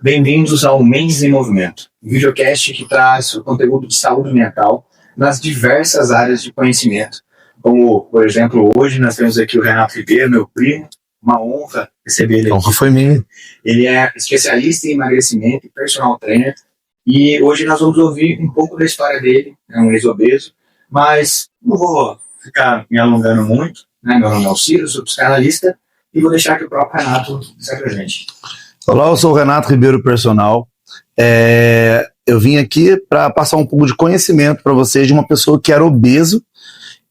Bem-vindos ao Mentes em Movimento, um videocast que traz o conteúdo de saúde mental nas diversas áreas de conhecimento. Como, por exemplo, hoje nós temos aqui o Renato Ribeiro, meu primo, uma honra receber ele aqui. A honra foi minha. Ele é especialista em emagrecimento e personal trainer, e hoje nós vamos ouvir um pouco da história dele, é um ex-obeso, mas não vou ficar me alongando muito, né? Meu nome é Alciro, sou psicanalista, e vou deixar que o próprio Renato se apresente. Olá, eu sou o Renato Ribeiro Personal. Eu vim aqui para passar um pouco de conhecimento para vocês de uma pessoa que era obeso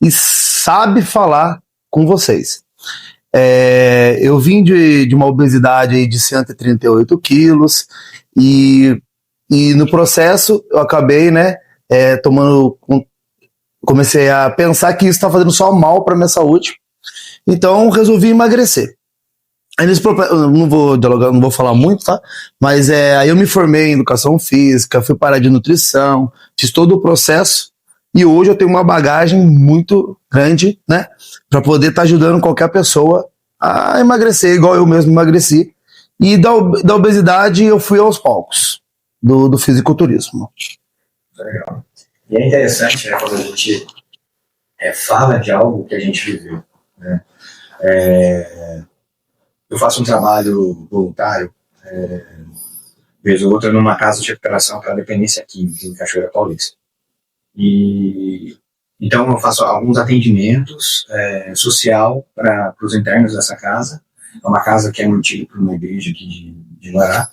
e sabe falar com vocês. Eu vim de uma obesidade aí de 138 quilos e no processo eu acabei, comecei a pensar que isso está fazendo só mal para minha saúde, então resolvi emagrecer. Aí eu não vou dialogar, não vou falar muito, tá? Mas aí eu me formei em educação física, fui parar de nutrição, fiz todo o processo e hoje eu tenho uma bagagem muito grande, né? Para poder estar ajudando qualquer pessoa a emagrecer, igual eu mesmo emagreci. E da obesidade eu fui aos poucos, do fisiculturismo. Legal. E é interessante, né, quando a gente fala de algo que a gente viveu, né? Eu faço um trabalho voluntário, vez ou outra, numa casa de recuperação para dependência química, em Cachoeira Paulista. E então eu faço alguns atendimentos social para os internos dessa casa. É uma casa que é mantida por uma igreja aqui de Guará.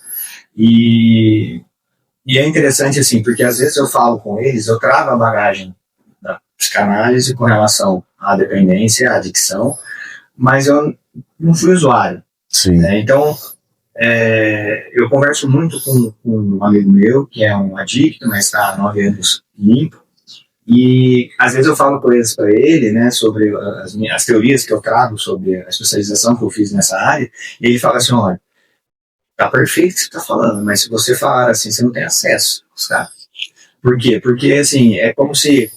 E é interessante, assim, porque às vezes eu falo com eles, eu trago a bagagem da psicanálise com relação à dependência, à adicção, mas eu não fui usuário. Sim. Então, eu converso muito com um amigo meu, que é um adicto, mas está há 9 anos limpo, e às vezes eu falo para ele, né, sobre as teorias que eu trago sobre a especialização que eu fiz nessa área, e ele fala assim, olha, tá perfeito o que você tá falando, mas se você falar assim, você não tem acesso aos caras. Por quê? Porque, assim, é como se,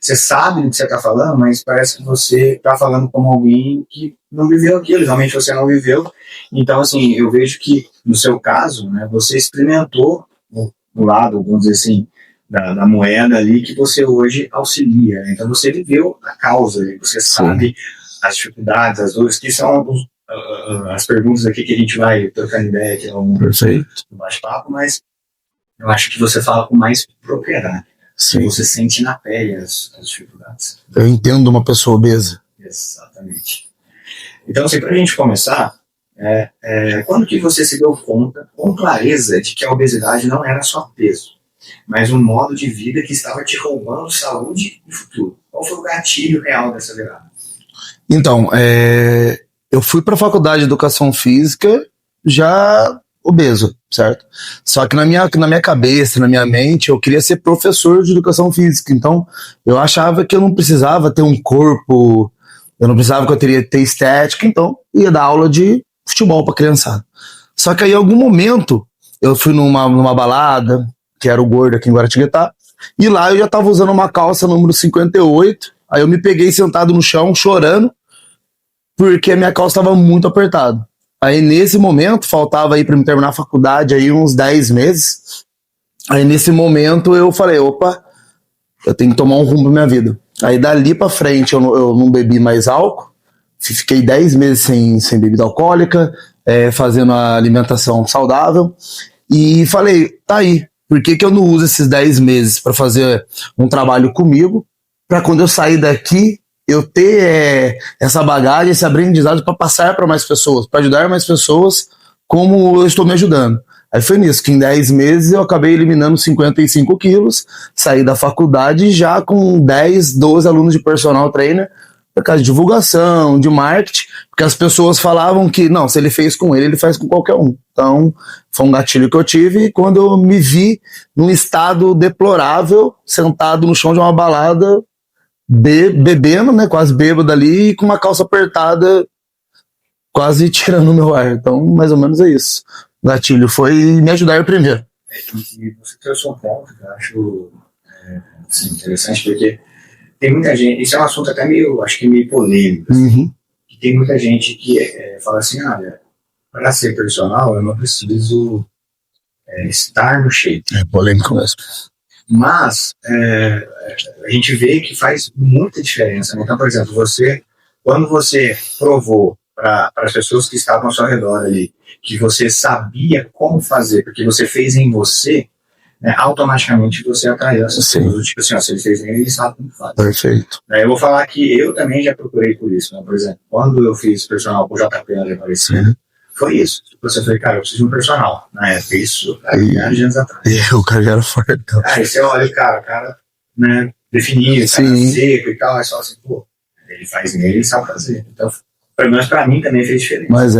você sabe do que você tá falando, mas parece que você tá falando como alguém que não viveu aquilo, realmente você não viveu. Então, assim, eu vejo que, no seu caso, né, você experimentou o lado, vamos dizer assim, da moeda ali que você hoje auxilia. Então, você viveu a causa, você sabe as dificuldades, as dores, que são as perguntas aqui que a gente vai trocando ideia aqui ao longo do bate-papo, mas eu acho que você fala com mais propriedade. Sim. Você sente na pele as dificuldades. Eu entendo uma pessoa obesa. Exatamente. Então, assim, pra gente começar, quando que você se deu conta, com clareza, de que a obesidade não era só peso, mas um modo de vida que estava te roubando saúde e futuro? Qual foi o gatilho real dessa virada? Então, eu fui para a faculdade de educação física já obeso, certo? Só que na minha cabeça, na minha mente, eu queria ser professor de educação física. Então, eu achava que eu não precisava ter um corpo, eu não precisava que eu teria ter estética, então ia dar aula de futebol para criançada. Só que aí, em algum momento, eu fui numa balada, que era o Gordo aqui em Guaratinguetá, e lá eu já estava usando uma calça número 58, aí eu me peguei sentado no chão, chorando, porque a minha calça estava muito apertada. Aí nesse momento, faltava aí para me terminar a faculdade aí uns 10 meses, aí nesse momento eu falei, opa, eu tenho que tomar um rumo na minha vida. Aí dali para frente eu não bebi mais álcool, fiquei 10 meses sem bebida alcoólica, fazendo a alimentação saudável, e falei, tá aí, por que eu não uso esses 10 meses para fazer um trabalho comigo, para quando eu sair daqui, eu ter essa bagagem, esse aprendizado para passar para mais pessoas, para ajudar mais pessoas como eu estou me ajudando. Aí foi nisso, que em 10 meses eu acabei eliminando 55 quilos, saí da faculdade já com 10, 12 alunos de personal trainer, por causa de divulgação, de marketing, porque as pessoas falavam que, não, se ele fez com ele faz com qualquer um. Então, foi um gatilho que eu tive quando eu me vi num estado deplorável, sentado no chão de uma balada, bebendo, né, quase bêbado ali, e com uma calça apertada, quase tirando o meu ar. Então, mais ou menos é isso. O gatilho foi me ajudar primeiro. E você trouxe um ponto que eu acho interessante, porque tem muita gente, isso é um assunto até meio, acho que meio polêmico, assim, que tem muita gente que fala assim, olha, para ser personal eu não preciso estar no shape. É polêmico mesmo. Mas a gente vê que faz muita diferença, né? Então, por exemplo, quando você provou para as pessoas que estavam ao seu redor ali, que você sabia como fazer, porque você fez em você, né, automaticamente você atraiu essas pessoas. Tipo assim, ó, se ele fez em ele sabe como faz. Perfeito. Eu vou falar que eu também já procurei por isso, né? Por exemplo, quando eu fiz personal com o JP onde aparecia, foi isso. Tipo, você falou, cara, eu preciso de um personal. Na época, isso, há anos atrás. E o cara era forte. Aí você olha o cara, né, definido, cara seco e tal, aí você fala assim, pô, ele faz nele, ele sabe fazer. Então, pelo menos pra mim também fez diferença. Mas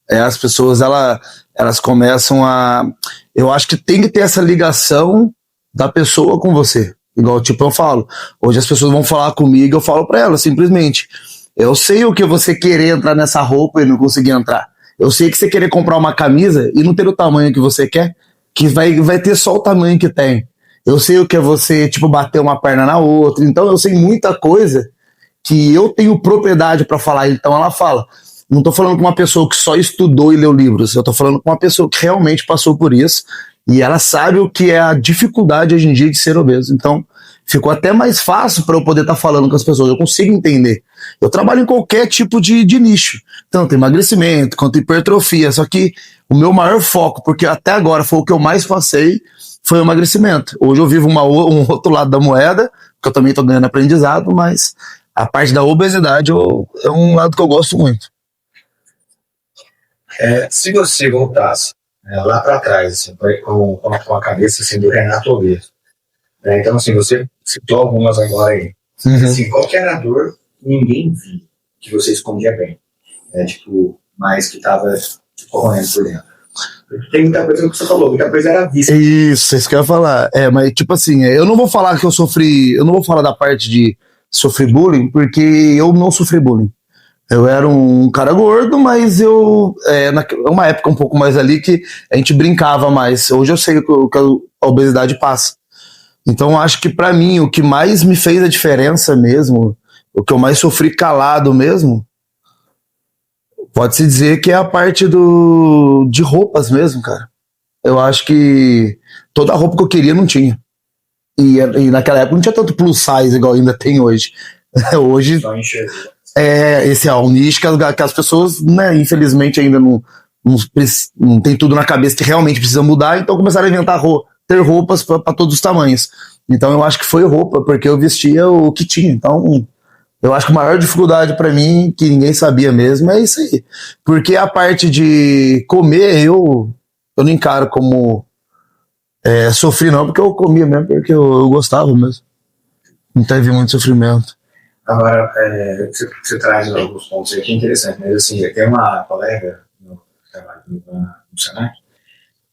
as pessoas, elas começam a... Eu acho que tem que ter essa ligação da pessoa com você. Igual, tipo, eu falo, hoje as pessoas vão falar comigo, eu falo pra elas, simplesmente, eu sei o que você querer entrar nessa roupa e não conseguir entrar. Eu sei que você querer comprar uma camisa e não ter o tamanho que você quer, que vai ter só o tamanho que tem. Eu sei o que é você, tipo, bater uma perna na outra. Então eu sei muita coisa que eu tenho propriedade pra falar. Então ela fala, não tô falando com uma pessoa que só estudou e leu livros, eu tô falando com uma pessoa que realmente passou por isso e ela sabe o que é a dificuldade hoje em dia de ser obeso. Então ficou até mais fácil para eu poder estar falando com as pessoas, eu consigo entender. Eu trabalho em qualquer tipo de nicho, tanto emagrecimento quanto hipertrofia, só que o meu maior foco, porque até agora foi o que eu mais passei, foi o emagrecimento. Hoje eu vivo um outro lado da moeda, que eu também estou ganhando aprendizado, mas a parte da obesidade é um lado que eu gosto muito. Se você voltasse lá para trás, assim, com a cabeça assim, do Renato Obeso, então assim, você citou algumas agora aí, assim, qual que era a dor que ninguém via, que você escondia bem, tipo, mas que estava correndo por dentro? Porque tem muita coisa que você falou, muita coisa era vista. Isso que eu ia falar. Mas tipo assim, eu não vou falar que eu não vou falar da parte de sofrer bullying, porque eu não sofri bullying. Eu era um cara gordo, mas uma época um pouco mais ali que a gente brincava mais. Hoje eu sei o que a obesidade passa. Então acho que pra mim o que mais me fez a diferença mesmo, o que eu mais sofri calado mesmo, pode-se dizer que é a parte de roupas mesmo, cara. Eu acho que toda a roupa que eu queria não tinha. E naquela época não tinha tanto plus size igual ainda tem hoje. Hoje Só enxergou. esse é um nicho que as pessoas, né, infelizmente ainda não tem tudo na cabeça que realmente precisa mudar, então começaram a inventar ter roupas para todos os tamanhos. Então eu acho que foi roupa, porque eu vestia o que tinha. Então eu acho que a maior dificuldade para mim, que ninguém sabia mesmo, é isso aí. Porque a parte de comer, eu não encaro como sofri não, porque eu comia mesmo, porque eu gostava mesmo. Não teve muito sofrimento. Agora, você traz alguns pontos aqui interessantes, mas assim, eu tenho uma colega no trabalho no Senac,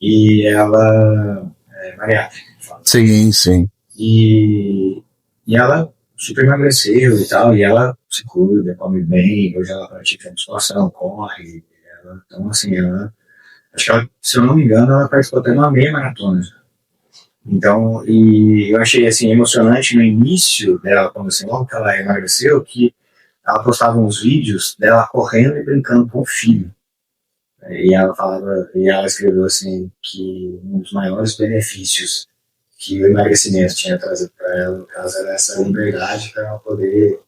e ela é bariátrica. Sim. E ela super emagreceu e tal, e ela se cuida, come bem, hoje ela pratica musculação, corre, então assim, acho que ela, se eu não me engano, ela participou até de uma meia maratona. Então, e eu achei assim emocionante no início dela, quando assim, logo que ela emagreceu, que ela postava uns vídeos dela correndo e brincando com o filho. E ela escreveu assim que um dos maiores benefícios que o emagrecimento tinha trazido para ela, no caso, era essa liberdade para ela poder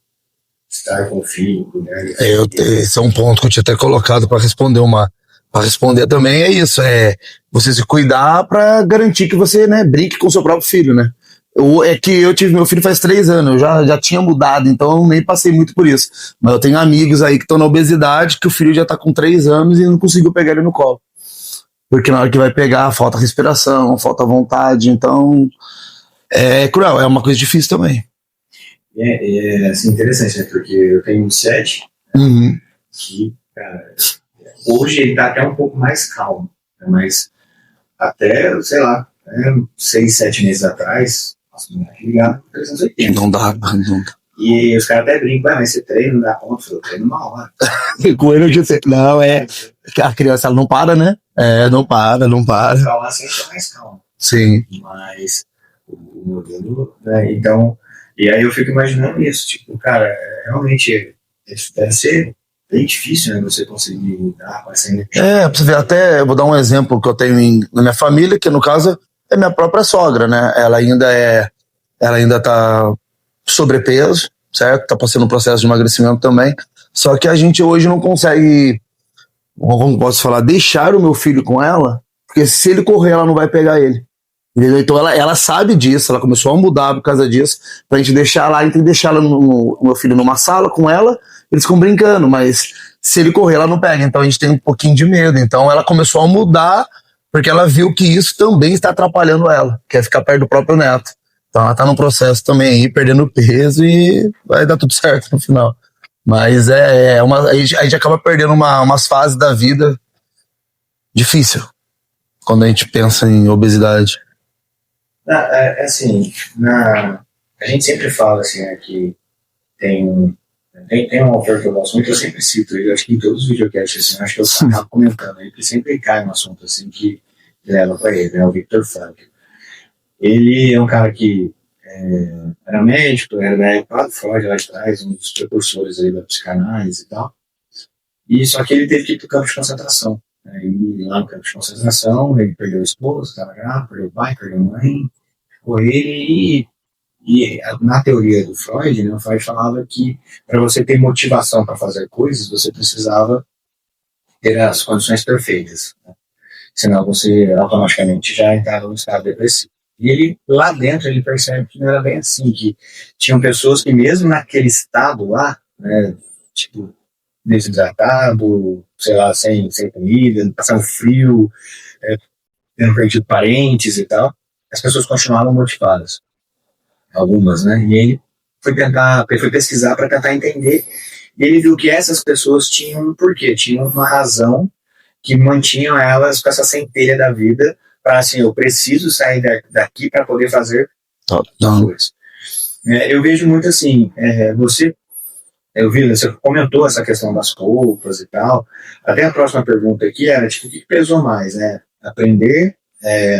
estar com o filho, né? Esse é um ponto que eu tinha até colocado para responder para responder também, é isso, você se cuidar para garantir que você, né, brinque com o seu próprio filho, né? É que eu tive meu filho faz 3 anos, eu já tinha mudado, então eu nem passei muito por isso. Mas eu tenho amigos aí que estão na obesidade, que o filho já tá com 3 anos e não conseguiu pegar ele no colo. Porque na hora que vai pegar, falta respiração, falta vontade, então é cruel, é uma coisa difícil também. É assim, interessante, né? Porque eu tenho um 7, que, cara, hoje ele tá até um pouco mais calmo, né? Mas até, sei lá, 6, 7 meses atrás, nossa, não é ligado com 380. Não dá. E os caras até brincam, mas você treina, não dá conta, eu treino 1 hora. Com ele não, a criança ela não para, né? Não para. Calma assim, é mais calmo. Sim. Mas o modelo, né? Então, e aí eu fico imaginando isso, tipo, cara, realmente deve ser bem difícil, né, você conseguir lidar com essa energia. Pra você ver, até eu vou dar um exemplo que eu tenho na minha família, que no caso é minha própria sogra, né? Ela ainda tá sobrepeso, certo? Tá passando um processo de emagrecimento também. Só que a gente hoje não consegue, como posso falar, deixar o meu filho com ela, porque se ele correr, ela não vai pegar ele. Entendeu? Então ela sabe disso, ela começou a mudar por causa disso, pra gente deixar lá, a gente tem que deixar o meu filho numa sala com ela, eles ficam brincando, mas se ele correr, ela não pega, então a gente tem um pouquinho de medo. Então ela começou a mudar, porque ela viu que isso também está atrapalhando ela, que é ficar perto do próprio neto. Então ela tá num processo também aí, perdendo peso, e vai dar tudo certo no final. Mas a gente acaba perdendo umas fases da vida difícil, quando a gente pensa em obesidade. Assim, a gente sempre fala assim, né, que tem um autor que eu gosto muito, eu sempre cito ele, acho que em todos os videocasts, assim, acho que eu acabo comentando ele, que sempre cai um assunto assim que leva para ele, né, o Viktor Frankl. Ele é um cara que era médico, era da época do Freud lá de trás, um dos precursores aí da psicanálise e tal, e só que ele teve que ir para o campo de concentração. E lá no campo de concentração, ele perdeu a esposa, estava grávida, perdeu o pai, perdeu a mãe, ficou ele. E na teoria do Freud, né, o Freud falava que para você ter motivação para fazer coisas, você precisava ter as condições perfeitas, né? Senão você automaticamente já entrava no estado depressivo. E ele, lá dentro, ele percebe que não era bem assim, que tinham pessoas que mesmo naquele estado lá, né, tipo, desidratado, sei lá, sem comida, passando frio, tendo perdido parentes e tal, as pessoas continuavam motivadas. Algumas, né? E ele foi pesquisar para tentar entender, e ele viu que essas pessoas tinham um porquê, tinham uma razão que mantinham elas com essa centelha da vida, para assim, eu preciso sair daqui para poder fazer coisas. Eu vejo muito assim, você comentou essa questão das roupas e tal. Até a próxima pergunta aqui era, tipo, o que pesou mais, né? Aprender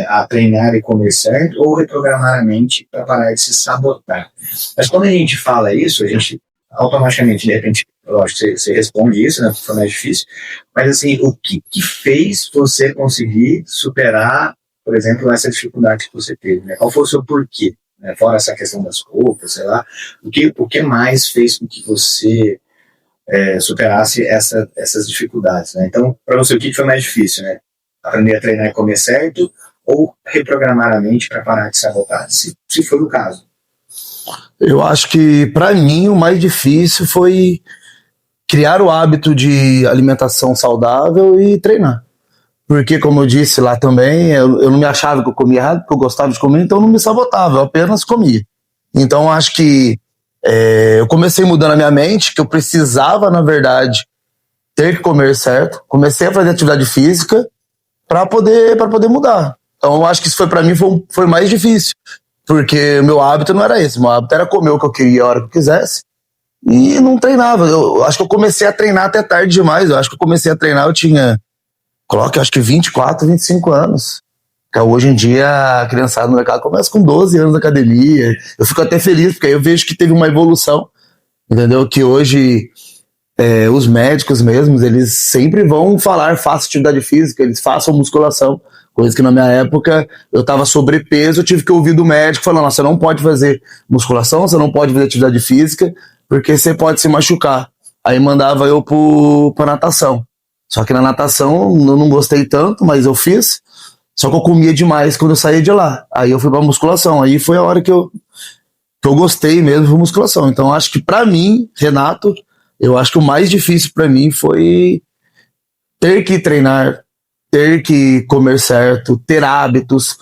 a treinar e comer certo ou reprogramar a mente para parar de se sabotar? Mas quando a gente fala isso, a gente automaticamente, de repente, lógico, você responde isso, né? Foi mais difícil. Mas assim, o que fez você conseguir superar, por exemplo, essa dificuldade que você teve, né? Qual foi o seu porquê? Fora essa questão das roupas, sei lá, o que mais fez com que você superasse essas dificuldades, né? Então, para você, o que foi mais difícil, né? Aprender a treinar e comer certo ou reprogramar a mente para parar de sabotar, se for o caso? Eu acho que, para mim, o mais difícil foi criar o hábito de alimentação saudável e treinar. Porque, como eu disse lá também, eu não me achava que eu comia errado, porque eu gostava de comer, então eu não me sabotava, eu apenas comia. Então, acho que eu comecei mudando a minha mente, que eu precisava, na verdade, ter que comer certo. Comecei a fazer atividade física para poder mudar. Então, eu acho que isso para mim foi mais difícil, porque o meu hábito não era esse. Meu hábito era comer o que eu queria a hora que eu quisesse e não treinava. Eu acho que eu comecei a treinar até tarde demais. Eu acho que eu comecei a treinar, eu tinha... acho que 24, 25 anos. Então, hoje em dia, a criançada no mercado começa com 12 anos na academia. Eu fico até feliz, porque aí eu vejo que teve uma evolução, entendeu? Que hoje, os médicos mesmos, eles sempre vão falar, faça atividade física, eles façam musculação. Coisa que na minha época, eu tava sobrepeso, eu tive que ouvir do médico falando, você não pode fazer musculação, você não pode fazer atividade física, porque você pode se machucar. Aí mandava eu pra natação. Só que na natação eu não gostei tanto, mas eu fiz. Só que eu comia demais quando eu saía de lá. Aí eu fui pra musculação. Aí foi a hora que eu gostei mesmo de musculação. Então acho que pra mim, Renato, eu acho que o mais difícil pra mim foi ter que treinar, ter que comer certo, ter hábitos.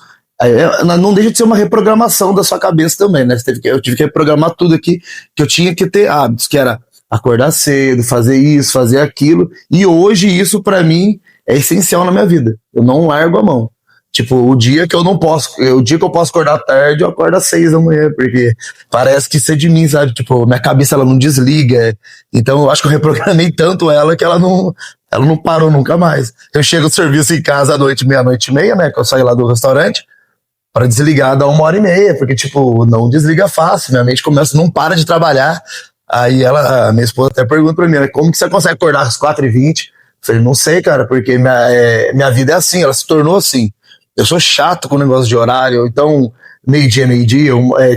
Não deixa de ser uma reprogramação da sua cabeça também, né? Eu tive que reprogramar tudo aqui, que eu tinha que ter hábitos, que era acordar cedo, fazer isso, fazer aquilo. E hoje isso pra mim é essencial na minha vida. Eu não largo a mão. Tipo, o dia que eu posso acordar tarde, eu acordo às 6 da manhã, porque parece que isso é de mim, sabe? Tipo, minha cabeça ela não desliga. Então eu acho que eu reprogramei tanto ela que ela não parou nunca mais. Eu chego do serviço em casa à noite, meia-noite e meia, né? Que eu saio lá do restaurante, para desligar dá 1h30, porque, tipo, não desliga fácil. Minha mente não para de trabalhar. Aí a minha esposa até pergunta pra mim, né, como que você consegue acordar às 4h20? Eu falei, não sei, cara, porque minha vida é assim, ela se tornou assim. Eu sou chato com o negócio de horário, então meio-dia,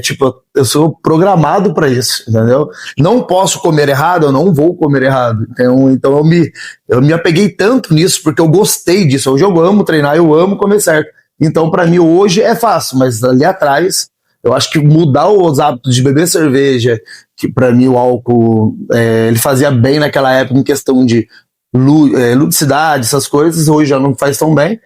tipo, eu sou programado pra isso, entendeu? Não posso comer errado, eu não vou comer errado. Então eu me apeguei tanto nisso porque eu gostei disso. Hoje eu amo treinar, eu amo comer certo. Então pra mim hoje é fácil, mas ali atrás eu acho que mudar os hábitos de beber cerveja, que pra mim o álcool ele fazia bem naquela época em questão de ludicidade, essas coisas, hoje já não faz tão bem.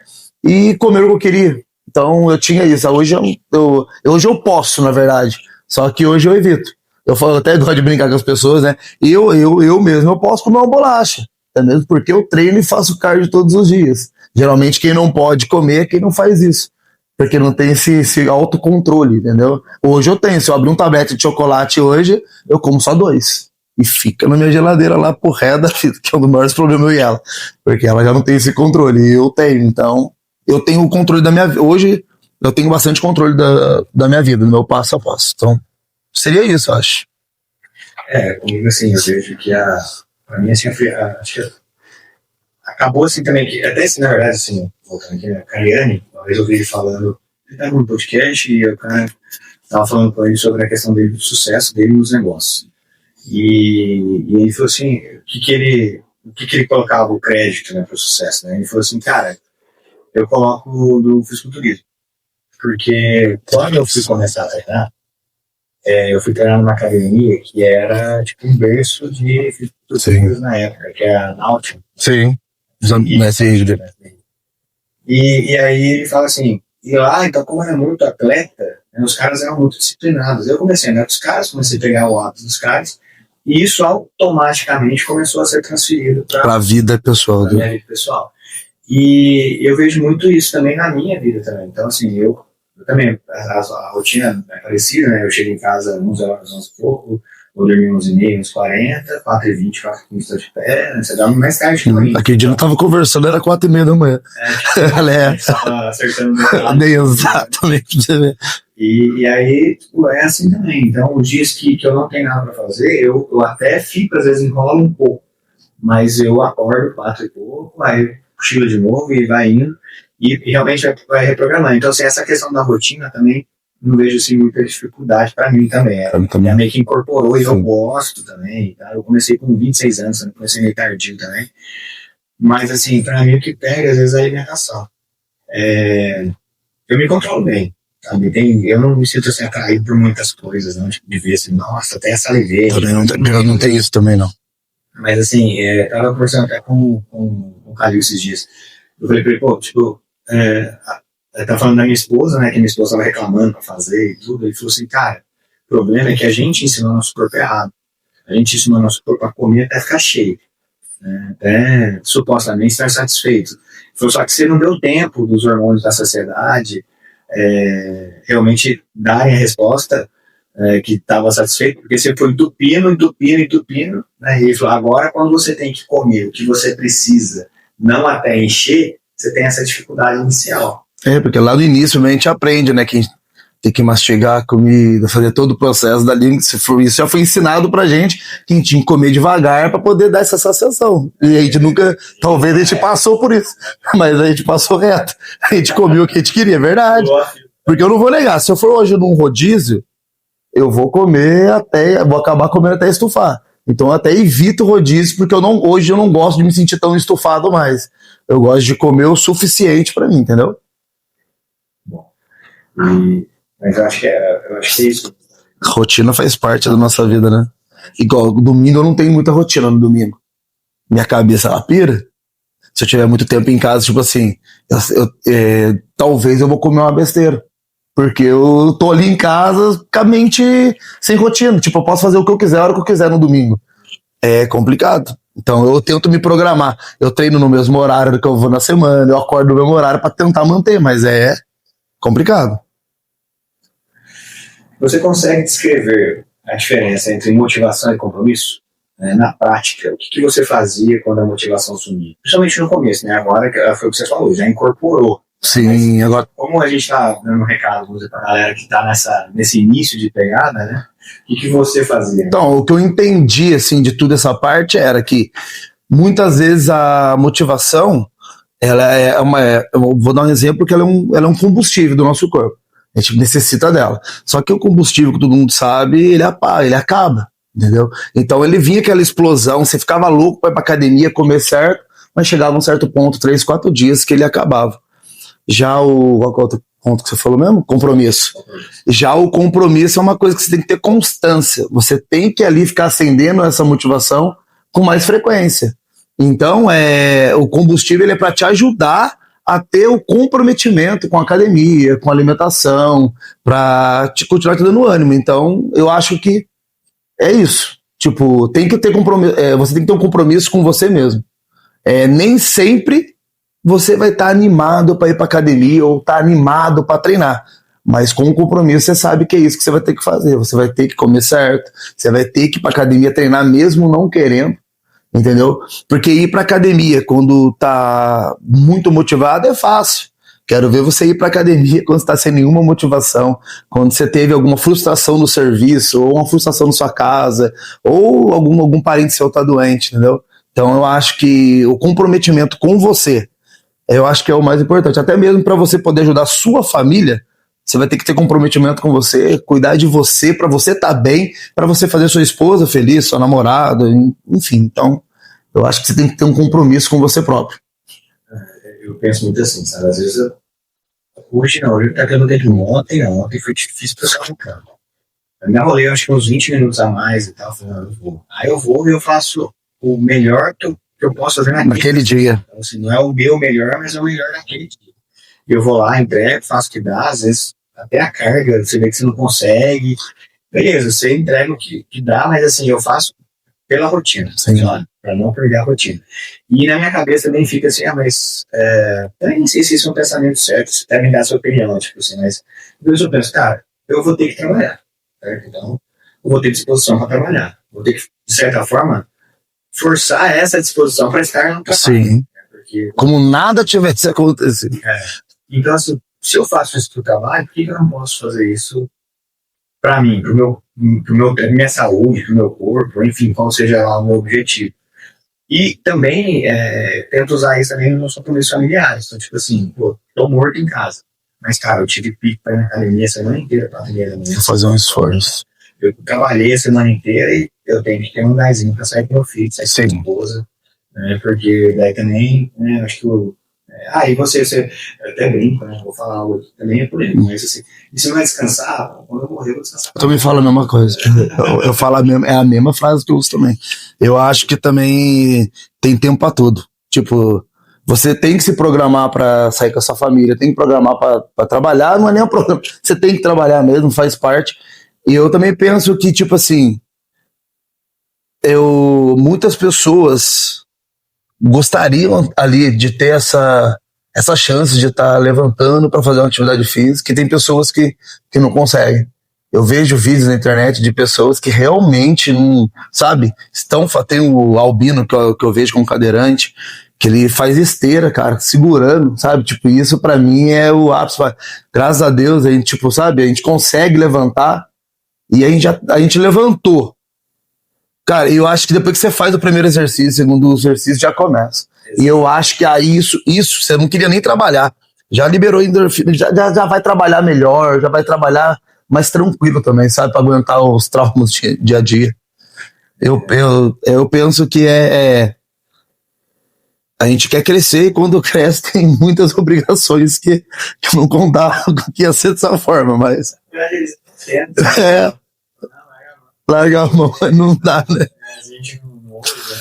E comer o que eu queria. Então eu tinha isso. Hoje eu posso, na verdade. Só que hoje eu evito. Eu até gosto de brincar com as pessoas, né? Eu mesmo eu posso comer uma bolacha. É mesmo porque eu treino e faço cardio todos os dias. Geralmente quem não pode comer é quem não faz isso. Porque não tem esse autocontrole, entendeu? Hoje eu tenho. Se eu abrir um tablete de chocolate hoje, eu como só 2. E fica na minha geladeira lá por ré da vida, que é um dos maiores problemas eu e ela. Porque ela já não tem esse controle. E eu tenho, então eu tenho o controle da minha vida. Hoje eu tenho bastante controle da minha vida, do meu passo a passo. Então, seria isso, eu acho. Comigo assim, eu vejo que pra mim assim, acho que acabou assim também, que até assim, na verdade, assim, voltando aqui, a Cariani, uma vez eu vi ele falando, ele estava num podcast e o cara tava falando com ele sobre a questão dele, do sucesso dele nos negócios. E ele falou assim, o que ele colocava o crédito, né, pro sucesso, né? Ele falou assim, cara, eu coloco do fisiculturismo. Porque quando eu fui começar a treinar, eu fui treinar numa academia que era tipo um berço de fisiculturismo na época, que é a Nautilus. Sim. E aí ele fala assim, e lá, então como era muito atleta, né, os caras eram muito disciplinados. Eu comecei a andar com os caras, comecei a pegar o hábito dos caras, e isso automaticamente começou a ser transferido para a vida pessoal. Pra minha vida pessoal. E eu vejo muito isso também na minha vida também. Então, assim, eu também, a rotina é parecida, né? Eu chego em casa 11 horas, 11 e pouco, vou dormir 11h30, 11h40, 4h20, 4h15 estou de pé, né? Você dorme mais tarde também. Aquele dia eu tava conversando, era 4h30 da manhã. Tava acertando o mercado. Exatamente, pra você ver. E aí, tipo, é assim também. Então, os dias que eu não tenho nada para fazer, eu até fico, às vezes enrolo um pouco, mas eu acordo 4 e pouco, aí cochila de novo e vai indo, e realmente vai reprogramando. Então, assim, essa questão da rotina também, não vejo assim, muita dificuldade para mim também. Minha meio que incorporou e eu gosto também. Tá? Eu comecei com 26 anos, eu comecei meio tardio também. Mas, assim, para mim o que pega, às vezes, é a alimentação. Eu me controlo bem. Sabe? Eu não me sinto assim, atraído por muitas coisas, não, tipo, de ver assim, nossa, até salivei. Não tem isso também, não. Mas assim, tava conversando até com o Calil esses dias. Eu falei pra ele, pô, tipo, tava falando da minha esposa, né, que minha esposa tava reclamando pra fazer e tudo. Ele falou assim, cara, o problema é que a gente ensinou nosso corpo errado. A gente ensinou nosso corpo a comer até ficar cheio, né, até supostamente estar satisfeito. Ele falou, só que você não deu tempo dos hormônios da saciedade realmente darem a resposta que estava satisfeito, porque você foi entupindo, né? E ele falou, agora quando você tem que comer o que você precisa, não até encher, você tem essa dificuldade inicial. Porque lá no início a gente aprende, né, que tem que mastigar a comida, fazer todo o processo da língua, isso já foi ensinado pra gente, que a gente tinha que comer devagar pra poder dar essa sensação. E a gente nunca, talvez a gente passou por isso, mas a gente passou reto. A gente comeu o que a gente queria, é verdade. Porque eu não vou negar, se eu for hoje num rodízio, eu vou acabar comendo até estufar. Então eu até evito rodízio, porque hoje eu não gosto de me sentir tão estufado mais. Eu gosto de comer o suficiente pra mim, entendeu? Bom, mas eu acho que é isso. Rotina faz parte da nossa vida, né? Igual, domingo eu não tenho muita rotina no domingo. Minha cabeça, ela pira. Se eu tiver muito tempo em casa, tipo assim, talvez eu vou comer uma besteira. Porque eu tô ali em casa com a mente sem rotina. Tipo, eu posso fazer o que eu quiser, a hora que eu quiser no domingo. É complicado. Então eu tento me programar. Eu treino no mesmo horário que eu vou na semana, eu acordo no mesmo horário pra tentar manter, mas é complicado. Você consegue descrever a diferença entre motivação e compromisso? Na prática, o que você fazia quando a motivação sumia? Principalmente no começo, né? Agora foi o que você falou, já incorporou. Sim, agora. Como a gente tá dando um recado pra galera que tá nesse início de pegada, né? O que você fazia? Então, o que eu entendi, assim, de toda essa parte era que muitas vezes a motivação, ela é eu vou dar um exemplo que ela é um combustível do nosso corpo. A gente necessita dela. Só que o combustível, que todo mundo sabe, ele apaga, ele acaba, entendeu? Então ele vinha aquela explosão, você ficava louco para ir pra academia, comer certo, mas chegava um certo ponto, 3, 4 dias, que ele acabava. Já qual que é o outro ponto que você falou mesmo? Compromisso. Já o compromisso é uma coisa que você tem que ter constância. Você tem que ali ficar acendendo essa motivação com mais frequência. Então, o combustível ele é para te ajudar a ter o comprometimento com a academia, com a alimentação, para te continuar te dando ânimo. Então, eu acho que é isso. Tipo, tem que ter compromisso, você tem que ter um compromisso com você mesmo. Nem sempre você vai estar animado para ir para academia ou estar animado para treinar. Mas com o compromisso você sabe que é isso que você vai ter que fazer. Você vai ter que comer certo, você vai ter que ir para academia treinar mesmo não querendo, entendeu? Porque ir para academia quando tá muito motivado é fácil. Quero ver você ir para academia quando está sem nenhuma motivação, quando você teve alguma frustração no serviço, ou uma frustração na sua casa, ou algum parente seu tá doente, entendeu? Então eu acho que o comprometimento com você, eu acho que é o mais importante. Até mesmo para você poder ajudar a sua família, você vai ter que ter comprometimento com você, cuidar de você, para você estar bem, para você fazer sua esposa feliz, sua namorada, enfim. Então, eu acho que você tem que ter um compromisso com você próprio. Eu penso muito assim, sabe? Às vezes, hoje tá tendo tempo ontem foi difícil pra sair no campo. Eu me enrolei, acho que uns 20 minutos a mais e tal, falando, eu vou. Aí eu vou e eu faço o melhor que eu posso fazer naquele dia. Então, assim, não é o meu melhor, mas é o melhor naquele dia. Eu vou lá, entrego, faço o que dá, às vezes até a carga, você vê que você não consegue. Beleza, você entrega o que dá, mas assim, eu faço pela rotina, para não perder a rotina. E na minha cabeça também fica assim, mas eu nem sei se isso é um pensamento certo, você deve me dar a sua opinião, tipo assim, mas depois eu penso, cara, eu vou ter que trabalhar, certo? Então, eu vou ter disposição para trabalhar, vou ter que, de certa forma, forçar essa disposição para estar no trabalho. Sim. Né? Porque, como nada tivesse acontecido. Então, assim, se eu faço isso pro trabalho, por que eu não posso fazer isso para mim, pra minha saúde, pro meu corpo, enfim, qual seja lá o meu objetivo? E também tento usar isso também nos meus compromissos familiares. Então, tipo assim, pô, tô morto em casa. Mas, cara, eu tive pico pra ir na academia a semana inteira, 4h30 da manhã. Vou fazer um esforço. Eu trabalhei a semana inteira e eu tenho que ter um gásinho pra sair com meu filho, sair com minha esposa. Né, porque daí também, né, acho que e você eu até brinco, né, vou falar algo também é polêmico, mas assim, e você não vai descansar? Quando eu morrer, eu vou descansar. Eu também falo a mesma coisa. Eu falo a mesma frase que eu uso também. Eu acho que também tem tempo pra tudo. Tipo, você tem que se programar pra sair com a sua família, tem que programar pra trabalhar, não é nem um problema. Você tem que trabalhar mesmo, faz parte. E eu também penso que, tipo assim, muitas pessoas gostariam ali de ter essa chance de estar levantando para fazer uma atividade física, e tem pessoas que não conseguem. Eu vejo vídeos na internet de pessoas que realmente não, sabe, tem o Albino que eu vejo com cadeirante, que ele faz esteira, cara, segurando, sabe, tipo, isso pra mim é o ápice. Graças a Deus, a gente, tipo, sabe, a gente consegue levantar, e a gente levantou. Cara, eu acho que depois que você faz o primeiro exercício, o segundo exercício já começa. E eu acho que aí isso você não queria nem trabalhar. Já liberou endorfina, já vai trabalhar melhor, já vai trabalhar mais tranquilo também, sabe? Pra aguentar os traumas de dia a dia. Eu penso que a gente quer crescer e quando cresce tem muitas obrigações que não contavam que ia ser dessa forma, mas... larga a mão, não dá, né? A gente não morre, né?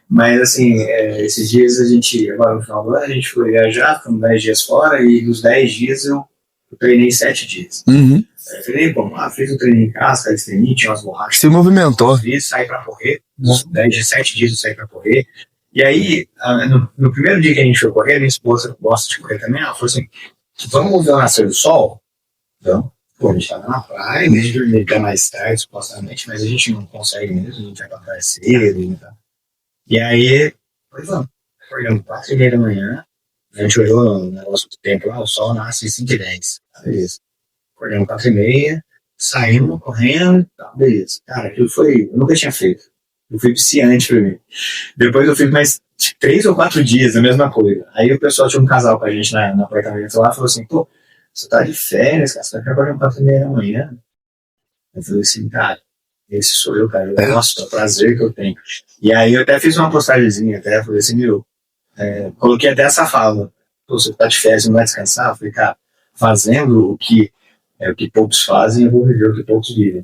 Mas assim, esses dias agora no final do ano, a gente foi viajar, ficamos 10 dias fora, e nos 10 dias eu treinei 7 dias. Uhum. Eu treinei, fiz o treino em casa, tinha umas borrachas. Se movimentou. Fiz, saí pra correr, 7 dias eu saí pra correr. E aí, no primeiro dia que a gente foi correr, minha esposa gosta de correr também, ela falou assim, vamos ver o nascer do sol? Então, pô, a gente tava na praia, em vez de dormir até mais tarde, supostamente, mas a gente não consegue mesmo, a gente vai pra praia cedo e tal. E aí, vamos, acordamos 4h30 da manhã, A gente olhou no negócio do tempo lá, o sol nasce às 5h10. Tá, beleza. Acordamos 4h30, saímos correndo, tá, beleza. Cara, aquilo foi. Eu nunca tinha feito. Eu fui viciante pra mim. Depois eu fiz mais 3 ou 4 dias, a mesma coisa. Aí o pessoal tinha um casal com a gente no apartamento lá, falou assim: pô, você tá de férias, cara, você vai acordar 4h30 da manhã. Eu falei assim, cara, esse sou eu, cara. Nossa, é o prazer que eu tenho. E aí eu até fiz uma postagemzinha, até falei assim, coloquei até essa fala. Pô, você tá de férias, não vai descansar? Eu falei, cara, fazendo o que poucos fazem, eu vou viver o que poucos vivem.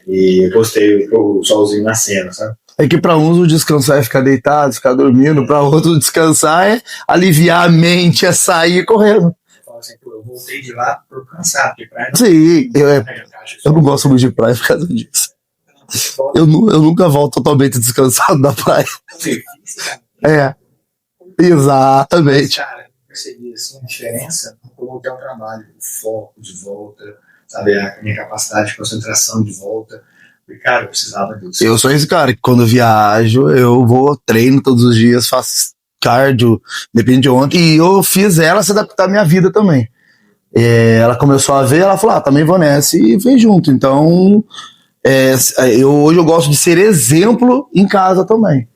E eu postei o solzinho na cena, sabe? É que pra uns o descansar é ficar deitado, ficar dormindo, pra outros descansar é aliviar a mente, é sair correndo. Eu falo assim, pô, eu voltei de lá por cansar, porque praia não. Sim, eu não gosto muito de praia por causa disso. Eu nunca volto totalmente descansado da praia. Exatamente. Cara, eu percebi assim, a diferença, eu voltei ao trabalho, o foco de volta, sabe, a minha capacidade de concentração de volta. E, cara, eu precisava disso. Eu sou esse cara que quando eu viajo, eu vou, treino todos os dias, faço cardio, depende de onde, e eu fiz ela se adaptar à minha vida também. Ela começou a ver, ela falou, também vou nessa, e veio junto. Então, hoje eu gosto de ser exemplo em casa também.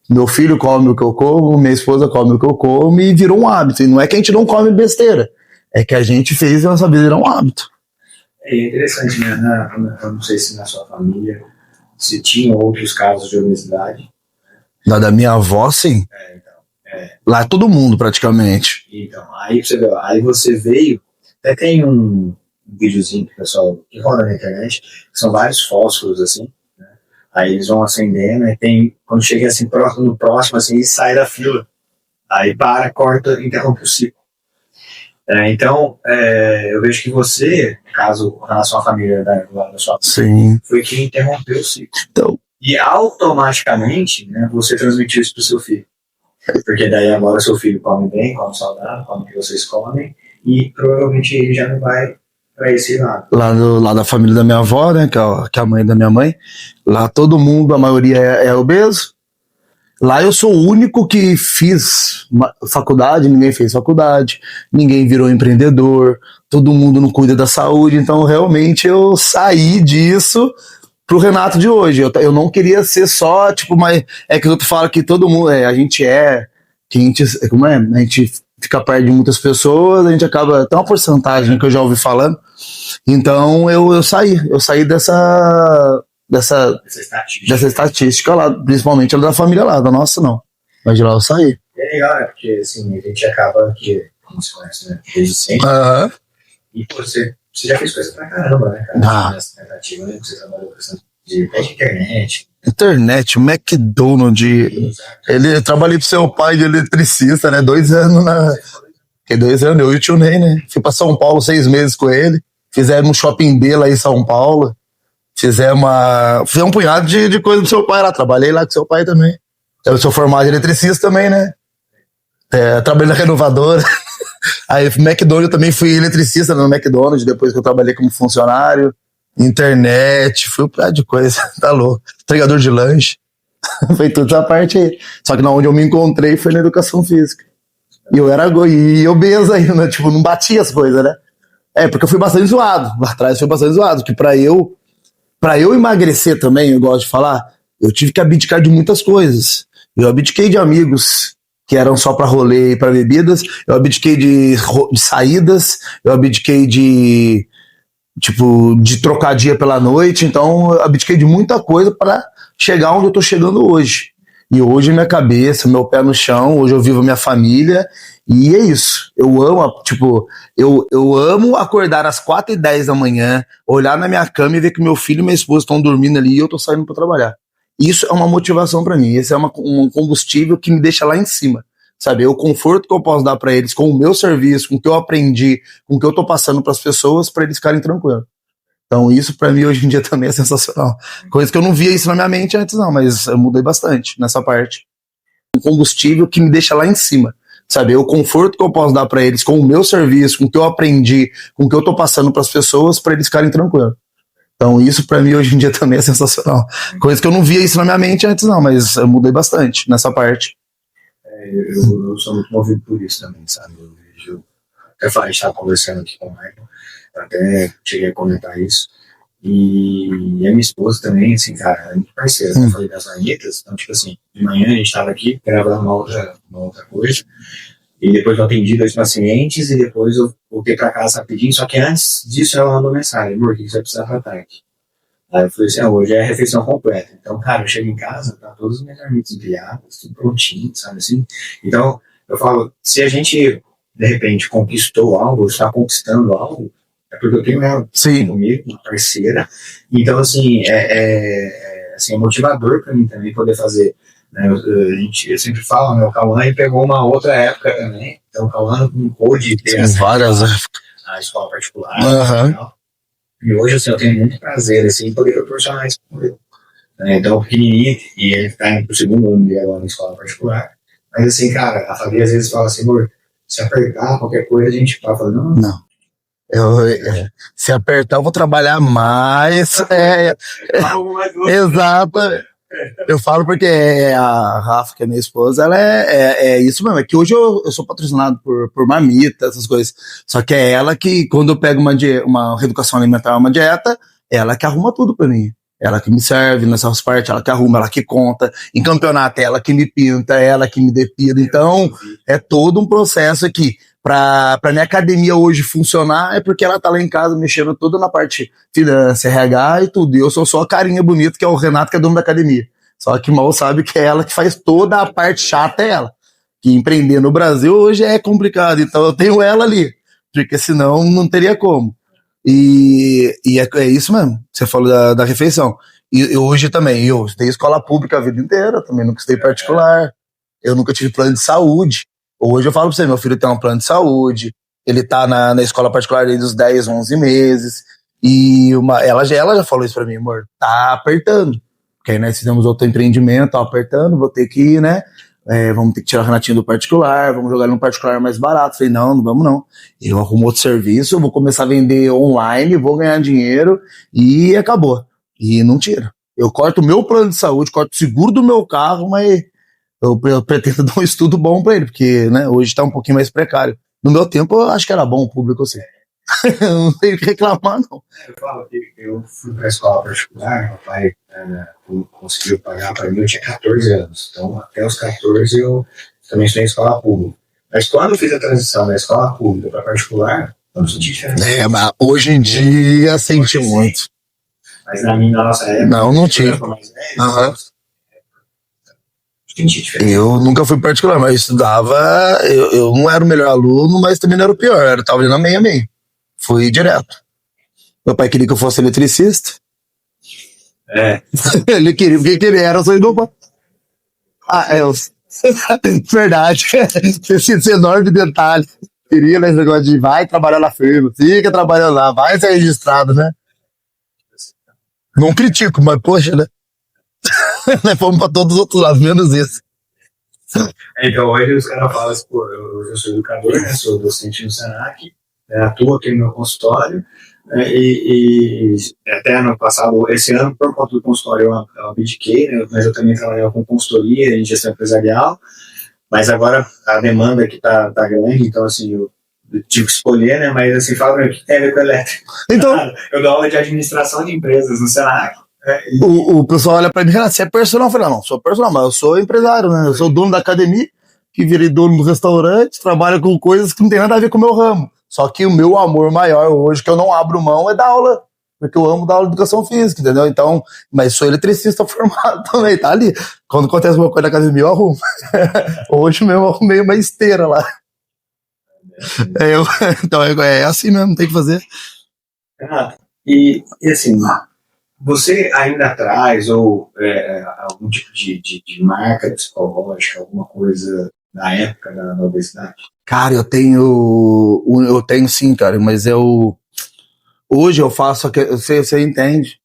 Meu filho come o que eu como, minha esposa come o que eu como, e virou um hábito. E não é que a gente não come besteira, é que a gente fez a nossa vida virar um hábito. É interessante, né? Eu não sei se na sua família se tinham outros casos de obesidade. Da minha avó, sim. Lá é todo mundo, praticamente. Então, aí você veio, até tem um videozinho que o pessoal que roda na internet, que são vários fósforos, assim, né? Aí eles vão acendendo, e tem, quando chega assim no próximo, assim, sai da fila. Aí para, corta, interrompe o ciclo. Então, eu vejo que você, caso na sua família, da sua Sim. foi quem interrompeu o ciclo. Então. E automaticamente, né, você transmitiu isso para o seu filho. Porque daí agora seu filho come bem, come saudável, come o que vocês comem, e provavelmente ele já não vai para esse lado. Lá da família da minha avó, né, que é a mãe da minha mãe, lá todo mundo, a maioria é obeso. Lá eu sou o único que fiz faculdade, ninguém fez faculdade, ninguém virou empreendedor, todo mundo não cuida da saúde, então realmente eu saí disso pro Renato de hoje. Eu não queria ser só, tipo, mas é que eu falo que todo mundo, a gente fica perto de muitas pessoas, a gente acaba, tem uma porcentagem que eu já ouvi falando, então eu saí dessa estatística lá, principalmente da família lá, da nossa não. Mas de lá eu saí. É legal, né? Porque assim, a gente acaba que, como se conhece, né? Desde sempre. E você já fez coisa pra caramba, né, cara? Nessa tentativa, né? Você trabalhou com questão de internet. Internet, McDonald's. Eu trabalhei pro seu pai de eletricista, né? 2 anos Fiquei 2 anos, eu e o tio Ney, né? Fui pra São Paulo 6 meses com ele. Fizemos um shopping B lá em São Paulo. Fizemos um punhado de coisa do seu pai lá. Trabalhei lá com seu pai também. Eu sou formado em eletricista também, né? Trabalhei na renovadora. Aí, McDonald's, eu também fui eletricista no McDonald's, depois que eu trabalhei como funcionário. Internet, fui um punhado de coisa. Tá louco. Entregador de lanche. Foi toda essa parte aí. Só que onde eu me encontrei foi na educação física. E eu era obeso ainda, tipo, não batia as coisas, né? Porque eu fui bastante zoado. Lá atrás foi bastante zoado. Que pra eu emagrecer também, eu gosto de falar, eu tive que abdicar de muitas coisas. Eu abdiquei de amigos que eram só pra rolê e pra bebidas, eu abdiquei de saídas, eu abdiquei de trocar dia pela noite, então eu abdiquei de muita coisa para chegar onde eu tô chegando hoje. E hoje minha cabeça, meu pé no chão, hoje eu vivo a minha família, e é isso. Eu amo, eu amo acordar às 4h10 da manhã, olhar na minha cama e ver que meu filho e minha esposa estão dormindo ali e eu tô saindo para trabalhar. Isso é uma motivação para mim, esse é um combustível que me deixa lá em cima, sabe? O conforto que eu posso dar para eles com o meu serviço, com o que eu aprendi, com o que eu tô passando para as pessoas, para eles ficarem tranquilos. Então isso para mim hoje em dia também é sensacional. Coisa que eu não via isso na minha mente antes não, mas eu mudei bastante nessa parte. Um combustível que me deixa lá em cima, sabe? O conforto que eu posso dar para eles com o meu serviço, com o que eu aprendi, com o que eu tô passando para as pessoas, para eles ficarem tranquilos. Então isso para mim hoje em dia também é sensacional. Coisa que eu não via isso na minha mente antes não, mas eu mudei bastante nessa parte. Eu sou muito movido por isso também, sabe? Eu vejo. Até falei, a gente estava conversando aqui com o Michael, eu até cheguei a comentar isso. E a minha esposa também, assim, cara, é muito parceira. Eu falei das marmitas, então, tipo assim, de manhã a gente estava aqui gravando uma outra coisa, e depois eu atendi 2 pacientes, e depois eu voltei para casa rapidinho, só que antes disso ela mandou mensagem: amor, o que você vai precisar para tarde? Aí eu falei assim: hoje é a refeição completa. Então, cara, eu chego em casa, tá todas as minhas marmitas enviadas, tudo prontinho, sabe assim? Então, eu falo, se a gente, de repente, conquistou algo, está conquistando algo, é porque eu tenho ela comigo, uma parceira. Então, assim, assim, é motivador para mim também poder fazer. Né? Eu sempre falo, né, o Cauã pegou uma outra época também. Então, o Cauã não pôde ter várias épocas. A escola particular. Uhum. E hoje, assim, eu tenho muito prazer, assim, em poder proporcionar isso com ele. Então, pequenininho, e ele está indo pro 2º ano dele agora na escola particular. Mas, assim, cara, a família às vezes fala assim: amor, se apertar qualquer coisa, a gente vai falando, não. Se apertar, eu vou trabalhar mais. Exato. Eu falo porque a Rafa, que é minha esposa, ela é isso mesmo. É que hoje eu sou patrocinado por marmita, essas coisas. Só que é ela que, quando eu pego uma reeducação alimentar, uma dieta, ela que arruma tudo pra mim. Ela que me serve nessas partes, ela que arruma, ela que conta. Em campeonato, ela que me pinta, ela que me depila. Então, é todo um processo aqui. Pra minha academia hoje funcionar, é porque ela tá lá em casa mexendo tudo na parte finança, RH e tudo. E eu sou só a carinha bonita, que é o Renato, que é dono da academia. Só que mal sabe que é ela que faz toda a parte chata, é ela. Que empreender no Brasil hoje é complicado, então eu tenho ela ali, porque senão não teria como. E é isso mesmo, você falou da refeição. E hoje também, eu estudei escola pública a vida inteira, também nunca estudei particular, eu nunca tive plano de saúde. Hoje eu falo pra você, meu filho tem um plano de saúde, ele tá na escola particular desde os 10, 11 meses, e ela já falou isso pra mim: amor, tá apertando, porque aí nós fizemos outro empreendimento, tá apertando, vou ter que ir, né, vamos ter que tirar o Renatinho do particular, vamos jogar ele num particular mais barato. Falei: não vamos não, eu arrumo outro serviço, eu vou começar a vender online, vou ganhar dinheiro, e acabou. E não tira, eu corto o meu plano de saúde, corto o seguro do meu carro, mas eu pretendo dar um estudo bom pra ele, porque, né, hoje tá um pouquinho mais precário. No meu tempo, eu acho que era bom o público, assim. Não tenho que reclamar, não. Eu falo que eu fui pra escola particular, meu pai conseguiu pagar pra mim, eu tinha 14 anos. Então, até os 14 eu também estudei em escola pública. Mas quando eu fiz a transição da escola pública pra particular, eu não senti diferença. Mas hoje em dia, senti muito. Mas na nossa época... Não tinha. Eu nunca fui particular, mas eu estudava, eu não era o melhor aluno, mas também não era o pior, eu tava ali na meia. Fui direto. Meu pai queria que eu fosse eletricista. Ele queria, porque ele era, só indo. Verdade. Esse enorme detalhe. Queria, né, esse negócio de vai trabalhar na firma, fica trabalhando lá, vai ser registrado, né? Não critico, mas poxa, né? Nós fomos pra todos os outros lados, menos isso. Então hoje os caras falam assim: pô, eu sou educador, né, sou docente no Senac, atuo aqui no meu consultório, e até ano passado, esse ano, por conta do consultório, eu abdiquei, né, mas eu também trabalhava com consultoria em gestão empresarial, mas agora a demanda aqui tá grande, então assim, eu tive que escolher, né, mas assim, fala, o que tem a ver com elétrico? Então, eu dou aula de administração de empresas no Senac. O pessoal olha pra mim: você é personal? Eu falei: não sou personal, mas eu sou empresário, né? Eu sou dono da academia, que virei dono do restaurante, trabalho com coisas que não tem nada a ver com o meu ramo. Só que o meu amor maior hoje, que eu não abro mão, é dar aula, porque eu amo dar aula de educação física, entendeu? Então, mas sou eletricista formado também, tá ali. Quando acontece uma coisa na academia, eu arrumo. Hoje mesmo eu arrumei uma esteira lá. Então é assim mesmo, tem que fazer. Renato, e assim, você ainda traz algum tipo de marca psicológica, alguma coisa da época da obesidade? Cara, eu tenho sim, cara, mas hoje eu faço, você entende,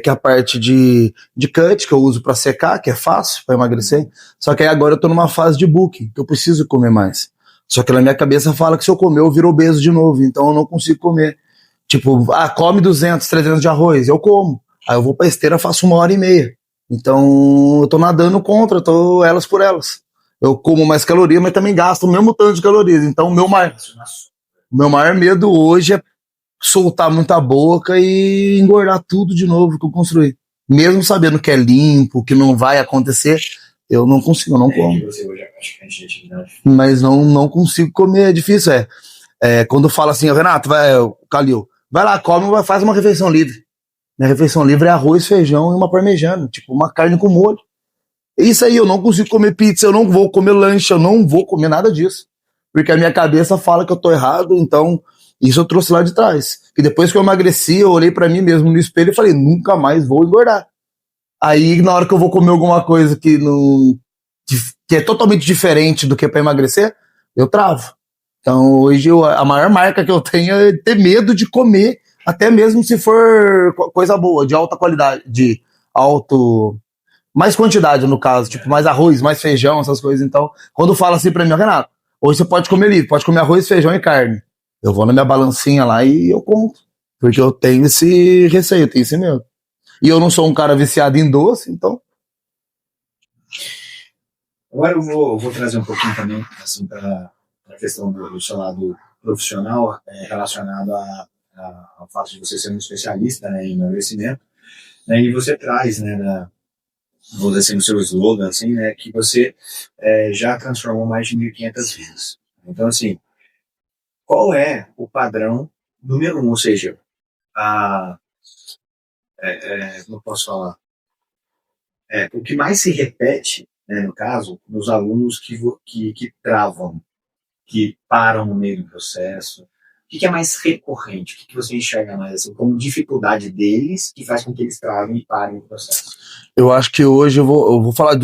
que a parte de cut que eu uso pra secar, que é fácil pra emagrecer, só que aí agora eu tô numa fase de booking, que eu preciso comer mais. Só que na minha cabeça fala que se eu comer eu viro obeso de novo, então eu não consigo comer. Tipo, come 200, 300 de arroz, eu como. Aí eu vou pra esteira, faço 1h30. Então eu tô nadando contra, tô elas por elas. eu como mais calorias, mas também gasto o mesmo tanto de calorias. Então, o meu maior medo hoje é soltar muita boca e engordar tudo de novo que eu construí. Mesmo sabendo que é limpo, que não vai acontecer, eu não consigo, eu não como. Mas não consigo comer, é difícil. Quando fala assim, Renato, Calil, vai lá, come, faz uma refeição livre. Minha refeição livre é arroz, feijão e uma parmegiana, tipo uma carne com molho. Isso aí, eu não consigo comer pizza, eu não vou comer lanche, eu não vou comer nada disso. Porque a minha cabeça fala que eu tô errado, então isso eu trouxe lá de trás. E depois que eu emagreci, eu olhei pra mim mesmo no espelho e falei, nunca mais vou engordar. Aí, na hora que eu vou comer alguma coisa que é totalmente diferente do que é pra emagrecer, eu travo. Então, hoje, a maior marca que eu tenho é ter medo de comer, até mesmo se for coisa boa, de alta qualidade, mais quantidade, no caso, tipo, mais arroz, mais feijão, essas coisas. Então, quando fala assim pra mim, Renato, hoje você pode comer livre, pode comer arroz, feijão e carne. Eu vou na minha balancinha lá e eu conto. Porque eu tenho esse receio, eu tenho esse medo. E eu não sou um cara viciado em doce, então. Agora eu vou trazer um pouquinho também, assim, para a questão do seu lado profissional, relacionado ao fato de você ser um especialista, né, em emagrecimento. Né, e você traz, né, vou dizer assim, no seu slogan, assim, né, que você já transformou mais de 1.500 vidas. Então, assim, qual é o padrão número 1? Ou seja, como eu posso falar? O que mais se repete, né, no caso, nos alunos que travam, que param no meio do processo. O que é mais recorrente? O que você enxerga mais assim, como dificuldade deles que faz com que eles travem e parem no processo? Eu acho que hoje eu vou falar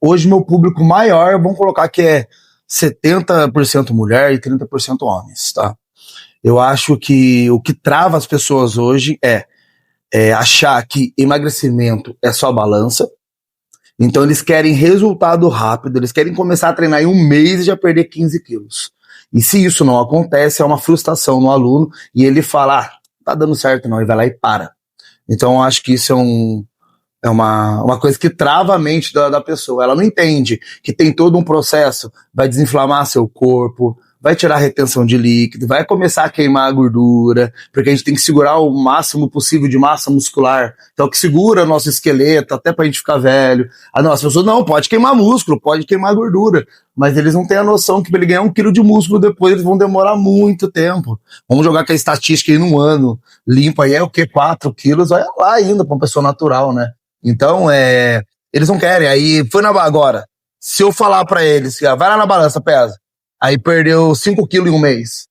hoje meu público maior, vamos colocar que é 70% mulher e 30% homens, tá? Eu acho que o que trava as pessoas hoje é achar que emagrecimento é só balança. Então eles querem resultado rápido, eles querem começar a treinar em um mês e já perder 15 quilos. E se isso não acontece, é uma frustração no aluno e ele fala, tá dando certo não, e vai lá e para. Então eu acho que isso é uma coisa que trava a mente da pessoa. Ela não entende que tem todo um processo, vai desinflamar seu corpo, vai tirar a retenção de líquido, vai começar a queimar a gordura, porque a gente tem que segurar o máximo possível de massa muscular, então que segura nosso esqueleto até pra gente ficar velho. As pessoas não, pode queimar músculo, pode queimar gordura, mas eles não têm a noção que pra ele ganhar 1 quilo de músculo depois eles vão demorar muito tempo. Vamos jogar com a estatística aí num ano, limpo aí o quê? 4 quilos, vai lá ainda pra uma pessoa natural, né? Então, eles não querem, aí foi agora, se eu falar pra eles, vai lá na balança, pesa, aí perdeu 5 quilos em um mês.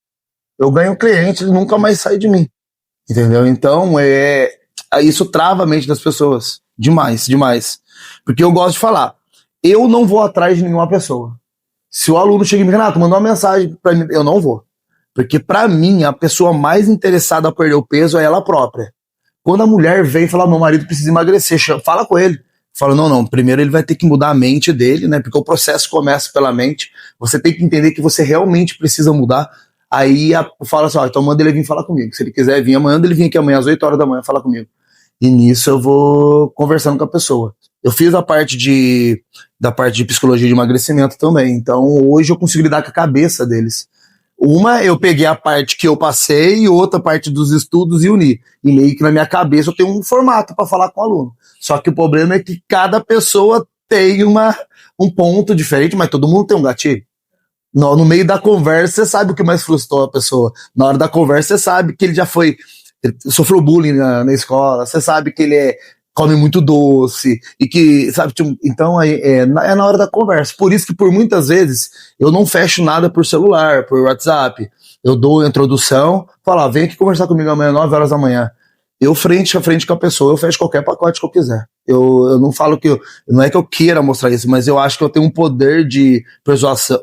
Eu ganho cliente, ele nunca mais sai de mim. Entendeu? Então, isso trava a mente das pessoas. Demais, demais. Porque eu gosto de falar, eu não vou atrás de nenhuma pessoa. Se o aluno chega em mim, Renato, mandou uma mensagem pra mim, eu não vou. Porque pra mim, a pessoa mais interessada a perder o peso é ela própria. Quando a mulher vem e fala, meu marido precisa emagrecer, fala com ele. Fala, não, primeiro ele vai ter que mudar a mente dele, né? Porque o processo começa pela mente. Você tem que entender que você realmente precisa mudar. Aí fala assim, então manda ele vir falar comigo. Se ele quiser vir amanhã, ele vem aqui amanhã às 8 horas da manhã falar comigo. E nisso eu vou conversando com a pessoa. Eu fiz da parte de psicologia de emagrecimento também. Então hoje eu consigo lidar com a cabeça deles. Uma, eu peguei a parte que eu passei e outra parte dos estudos e uni. E meio que na minha cabeça eu tenho um formato para falar com o aluno. Só que o problema é que cada pessoa tem um ponto diferente, mas todo mundo tem um gatilho. No meio da conversa, você sabe o que mais frustrou a pessoa. Na hora da conversa, você sabe que ele sofreu bullying na escola, você sabe que ele come muito doce, e que, sabe, então é na hora da conversa. Por isso que por muitas vezes eu não fecho nada por celular, por WhatsApp. Eu dou a introdução, falo, vem aqui conversar comigo amanhã, 9 horas da manhã. Eu frente a frente com a pessoa, eu fecho qualquer pacote que eu quiser. Eu não falo não é que eu queira mostrar isso, mas eu acho que eu tenho um poder de persuasão,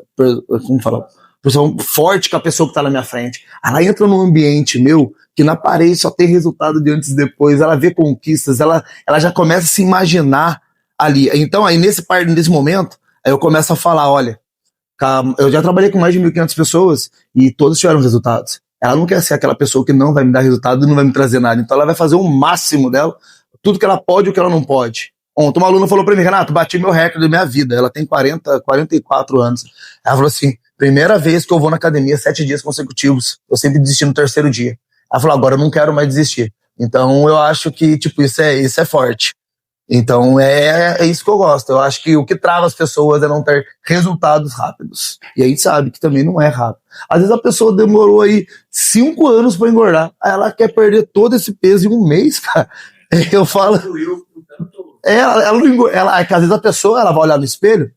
como falar? Persuasão forte com a pessoa que tá na minha frente. Ela entra num ambiente meu, que na parede só tem resultado de antes e depois, ela vê conquistas, ela já começa a se imaginar ali. Então aí nesse momento, aí eu começo a falar, olha, eu já trabalhei com mais de 1.500 pessoas e todas tiveram resultados. Ela não quer ser aquela pessoa que não vai me dar resultado e não vai me trazer nada. Então ela vai fazer o máximo dela, tudo que ela pode e o que ela não pode. Ontem uma aluna falou pra mim, Renato, bati meu recorde da minha vida. Ela tem 44 anos. Ela falou assim, primeira vez que eu vou na academia 7 dias consecutivos. Eu sempre desisti no terceiro dia. Ela falou, agora eu não quero mais desistir. Então eu acho que, tipo, isso é forte. Então é isso que eu gosto. Eu acho que o que trava as pessoas é não ter resultados rápidos. E a gente sabe que também não é rápido. Às vezes a pessoa demorou aí 5 anos pra engordar. Aí ela quer perder todo esse peso em um mês, cara. Eu falo... Ela não engorda. É que às vezes a pessoa ela vai olhar no espelho,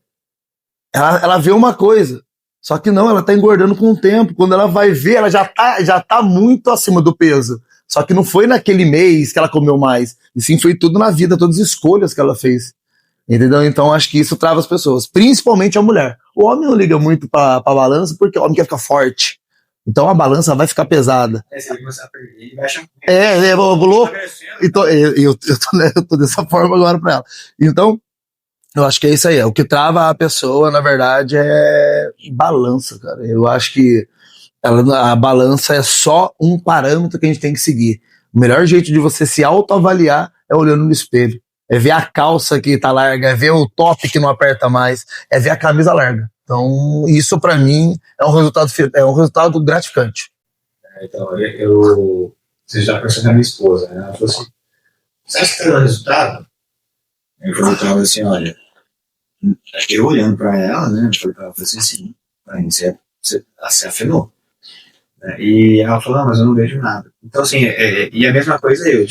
ela vê uma coisa. Só que não, ela tá engordando com o tempo. Quando ela vai ver, ela já tá muito acima do peso. Só que não foi naquele mês que ela comeu mais. E sim, foi tudo na vida, todas as escolhas que ela fez. Entendeu? Então acho que isso trava as pessoas. Principalmente a mulher. O homem não liga muito pra balança porque o homem quer ficar forte. Então a balança vai ficar pesada. Se ele começar a perder, ele vai achar... louco. Então, eu tô dessa forma agora pra ela. Então, eu acho que é isso aí. O que trava a pessoa, na verdade, é balança, cara. Eu acho que a balança é só um parâmetro que a gente tem que seguir. O melhor jeito de você se autoavaliar é olhando no espelho. É ver a calça que tá larga, é ver o top que não aperta mais, é ver a camisa larga. Então, isso pra mim é um resultado gratificante. Então, você já percebeu a minha esposa, né? Ela falou assim, você acha que tá dando resultado? Eu falei assim, olha, eu olhando pra ela, né? Eu falei assim, sim, você afinou. E ela falou, não, mas eu não vejo nada. Então, assim, e a mesma coisa eu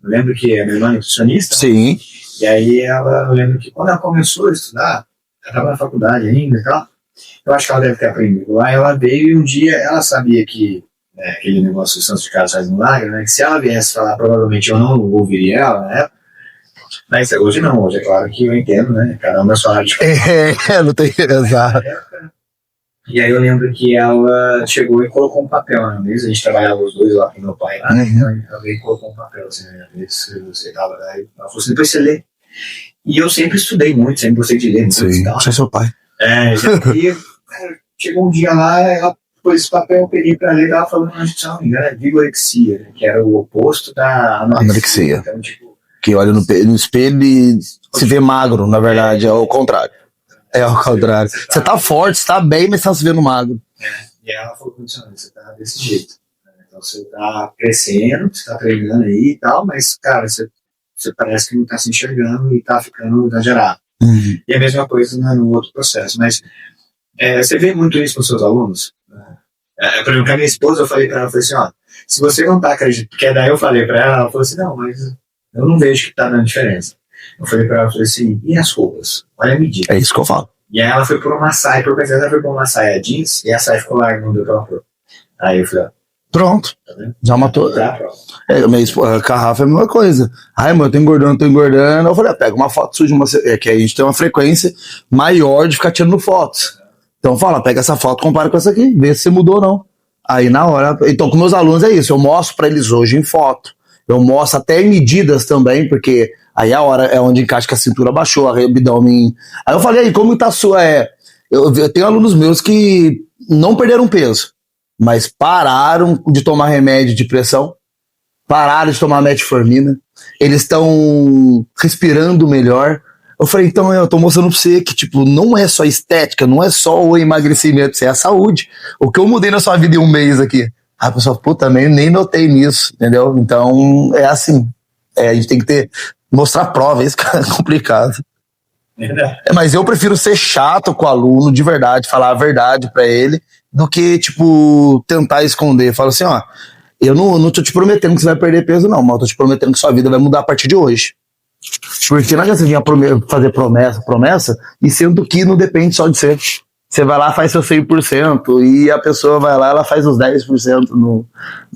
lembro que a minha irmã é nutricionista. Sim. E aí eu lembro que quando ela começou a estudar, ela estava na faculdade ainda e tal, eu acho que ela deve ter aprendido lá, ela veio e um dia ela sabia que aquele negócio de Santos de Casa faz milagre, né, que se ela viesse falar, provavelmente eu não ouviria ela, né, mas hoje não, hoje é claro que eu entendo, né, cada um é sua arte. Não tem exato. E aí eu lembro que ela chegou e colocou um papel na mesa, a gente trabalhava os dois lá com meu pai lá, então ela veio e colocou um papel assim na minha mesa, você tava, aí ela falou assim, depois você lê. E eu sempre estudei muito, sempre gostei de ler muito. Sim, tal, você é seu pai. E chegou um dia lá, ela pôs esse papel, eu peguei pra ler, ela falou, não, se não me engano, é vigorexia, né, que era o oposto da anorexia. Então, que olha no espelho e se vê magro, na verdade, é o contrário. É ao contrário. Você tá forte, você tá bem, mas você tá se vendo magro. E ela falou, você tá desse jeito. Então você tá crescendo, você tá treinando aí e tal, mas, cara, você parece que não tá se enxergando e tá ficando exagerado. E a mesma coisa no outro processo. Mas você vê muito isso com os seus alunos? Por exemplo, com a minha esposa, eu falei pra ela, assim, ó, se você não tá acreditando, porque daí eu falei pra ela falou assim, não, mas eu não vejo que tá dando diferença. Eu falei pra ela, falei assim, e as roupas? Olha a medida. É isso que eu falo. E aí ela foi por uma saia, por coincidência, ela foi por uma saia jeans, e a saia ficou larga, não deu pra ela pôr. Aí eu falei, ó, pronto. Tá vendo? Já matou. Tá, pronto. A garrafa é a mesma coisa. Ai, mano, eu tô engordando. Eu falei, pega uma foto sua de uma. Que a gente tem uma frequência maior de ficar tirando fotos. Então fala, pega essa foto, compara com essa aqui, vê se você mudou ou não. Aí na hora. Então, com meus alunos é isso. Eu mostro pra eles hoje em foto. Eu mostro até em medidas também, porque aí a hora é onde encaixa que a cintura baixou, a abdômen. Aí eu falei, aí, como tá a sua? Eu tenho alunos meus que não perderam peso, mas pararam de tomar remédio de pressão, pararam de tomar metformina, eles estão respirando melhor. Eu falei, então eu tô mostrando pra você que, tipo, não é só estética, não é só o emagrecimento, isso é a saúde. O que eu mudei na sua vida em um mês aqui? A pessoa, puta, nem notei nisso, entendeu? Então, é assim. A gente tem que mostrar prova, isso que é complicado. Mas eu prefiro ser chato com o aluno, de verdade, falar a verdade pra ele, do que, tipo, tentar esconder. Falo assim, ó, eu não tô te prometendo que você vai perder peso, não, mas eu tô te prometendo que sua vida vai mudar a partir de hoje. Porque não adianta você vir fazer promessa, e sendo que não depende só de você. Você vai lá, faz seu 100%, e a pessoa vai lá, ela faz os 10%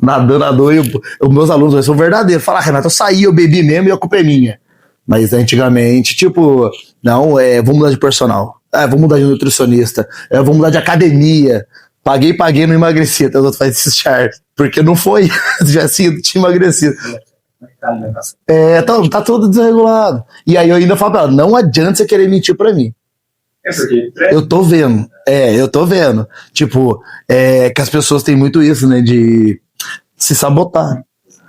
nadando, e os meus alunos são verdadeiros. Fala, Renato, eu saí, eu bebi mesmo e a culpa é minha. Mas antigamente, tipo, não, vou mudar de personal, vou mudar de nutricionista, vou mudar de academia, paguei, não emagreci, até os outros fazem esses charts, porque não foi, já tinha emagrecido. Tá tudo desregulado. E aí eu ainda falo pra ela, não adianta você querer mentir pra mim. Eu tô vendo. Tipo, que as pessoas têm muito isso, né, de se sabotar.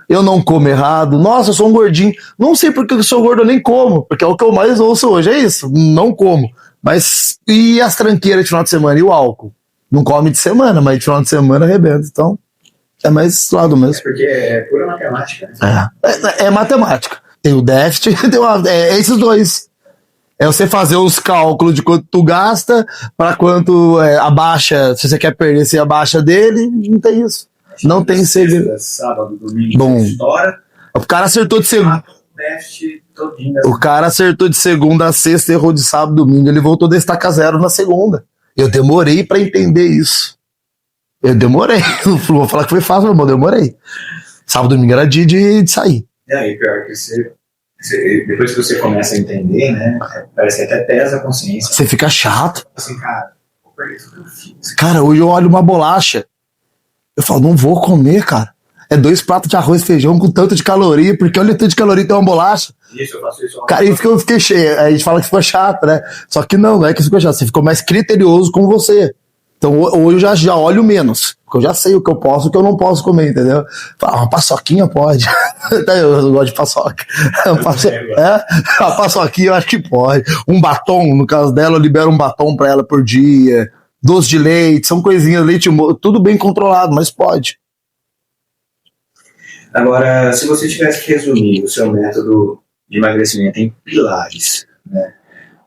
eu não como errado, nossa, eu sou um gordinho. Não sei porque eu sou gordo, eu nem como, porque é o que eu mais ouço hoje, é isso, não como. Mas, e as tranqueiras de final de semana? E o álcool? Não come de semana, mas de final de semana arrebenta, então é mais esse lado mesmo. Porque é pura matemática, né? É matemática. Tem o déficit, é esses dois. É você fazer os cálculos de quanto tu gasta, para quanto abaixa, se você quer perder, você abaixa dele, não tem isso. Não tem segredo. Sábado, domingo, Bom, estoura. o cara acertou de segunda. O cara acertou de segunda a sexta, errou de sábado, domingo, ele voltou da estaca zero na segunda. Eu demorei pra entender isso. Eu demorei. Não vou falar que foi fácil, mas eu demorei. Sábado, domingo era dia de sair. E aí, pior que depois que você começa a entender, né? Parece que até pesa a consciência. Você fica chato. Assim, cara, vou perder tudo que eu fiz. Cara, hoje eu olho uma bolacha. Eu falo, não vou comer, cara. É 2 pratos de arroz e feijão com tanto de caloria, porque olha o tanto de caloria tem uma bolacha. Isso, eu faço isso. Cara, isso que eu fiquei cheio. A gente fala que ficou chato, né? Só que não é que ficou chato. Você ficou mais criterioso com você. Então hoje eu já olho menos. Porque eu já sei o que eu posso e o que eu não posso comer, entendeu? Fala, uma paçoquinha pode. Eu gosto de paçoca. Uma paçoquinha eu acho que pode. Um batom, no caso dela, eu libero um batom pra ela por dia. Doce de leite, são coisinhas, leite, tudo bem controlado, mas pode. Agora, se você tivesse que resumir o seu método de emagrecimento em pilares, né?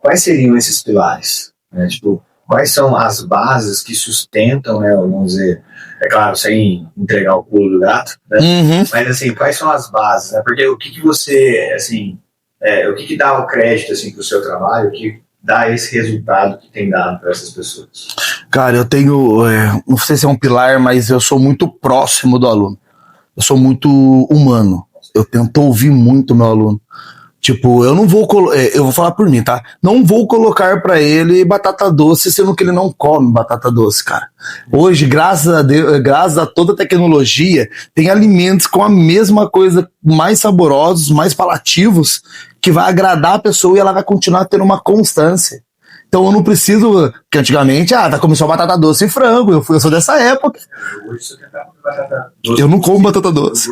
Quais seriam esses pilares? Né? Tipo, quais são as bases que sustentam, né, vamos dizer, é claro, sem entregar o pulo do gato, né? Mas assim, quais são as bases? Né? Porque o que você, assim, o que dá o crédito assim, pro seu trabalho, o que dá esse resultado que tem dado para essas pessoas? Cara, eu tenho, não sei se é um pilar, mas eu sou muito próximo do aluno. Eu sou muito humano. Eu tento ouvir muito o meu aluno. Tipo, eu não vou eu vou falar por mim, tá? Não vou colocar pra ele batata doce, sendo que ele não come batata doce, cara. Hoje, graças a Deus, graças a toda a tecnologia, tem alimentos com a mesma coisa, mais saborosos, mais palativos, que vai agradar a pessoa e ela vai continuar tendo uma constância. Então eu não preciso, porque antigamente, vai comer só batata doce e frango, eu sou dessa época. Hoje você tenta comer batata doce. Eu não como batata doce.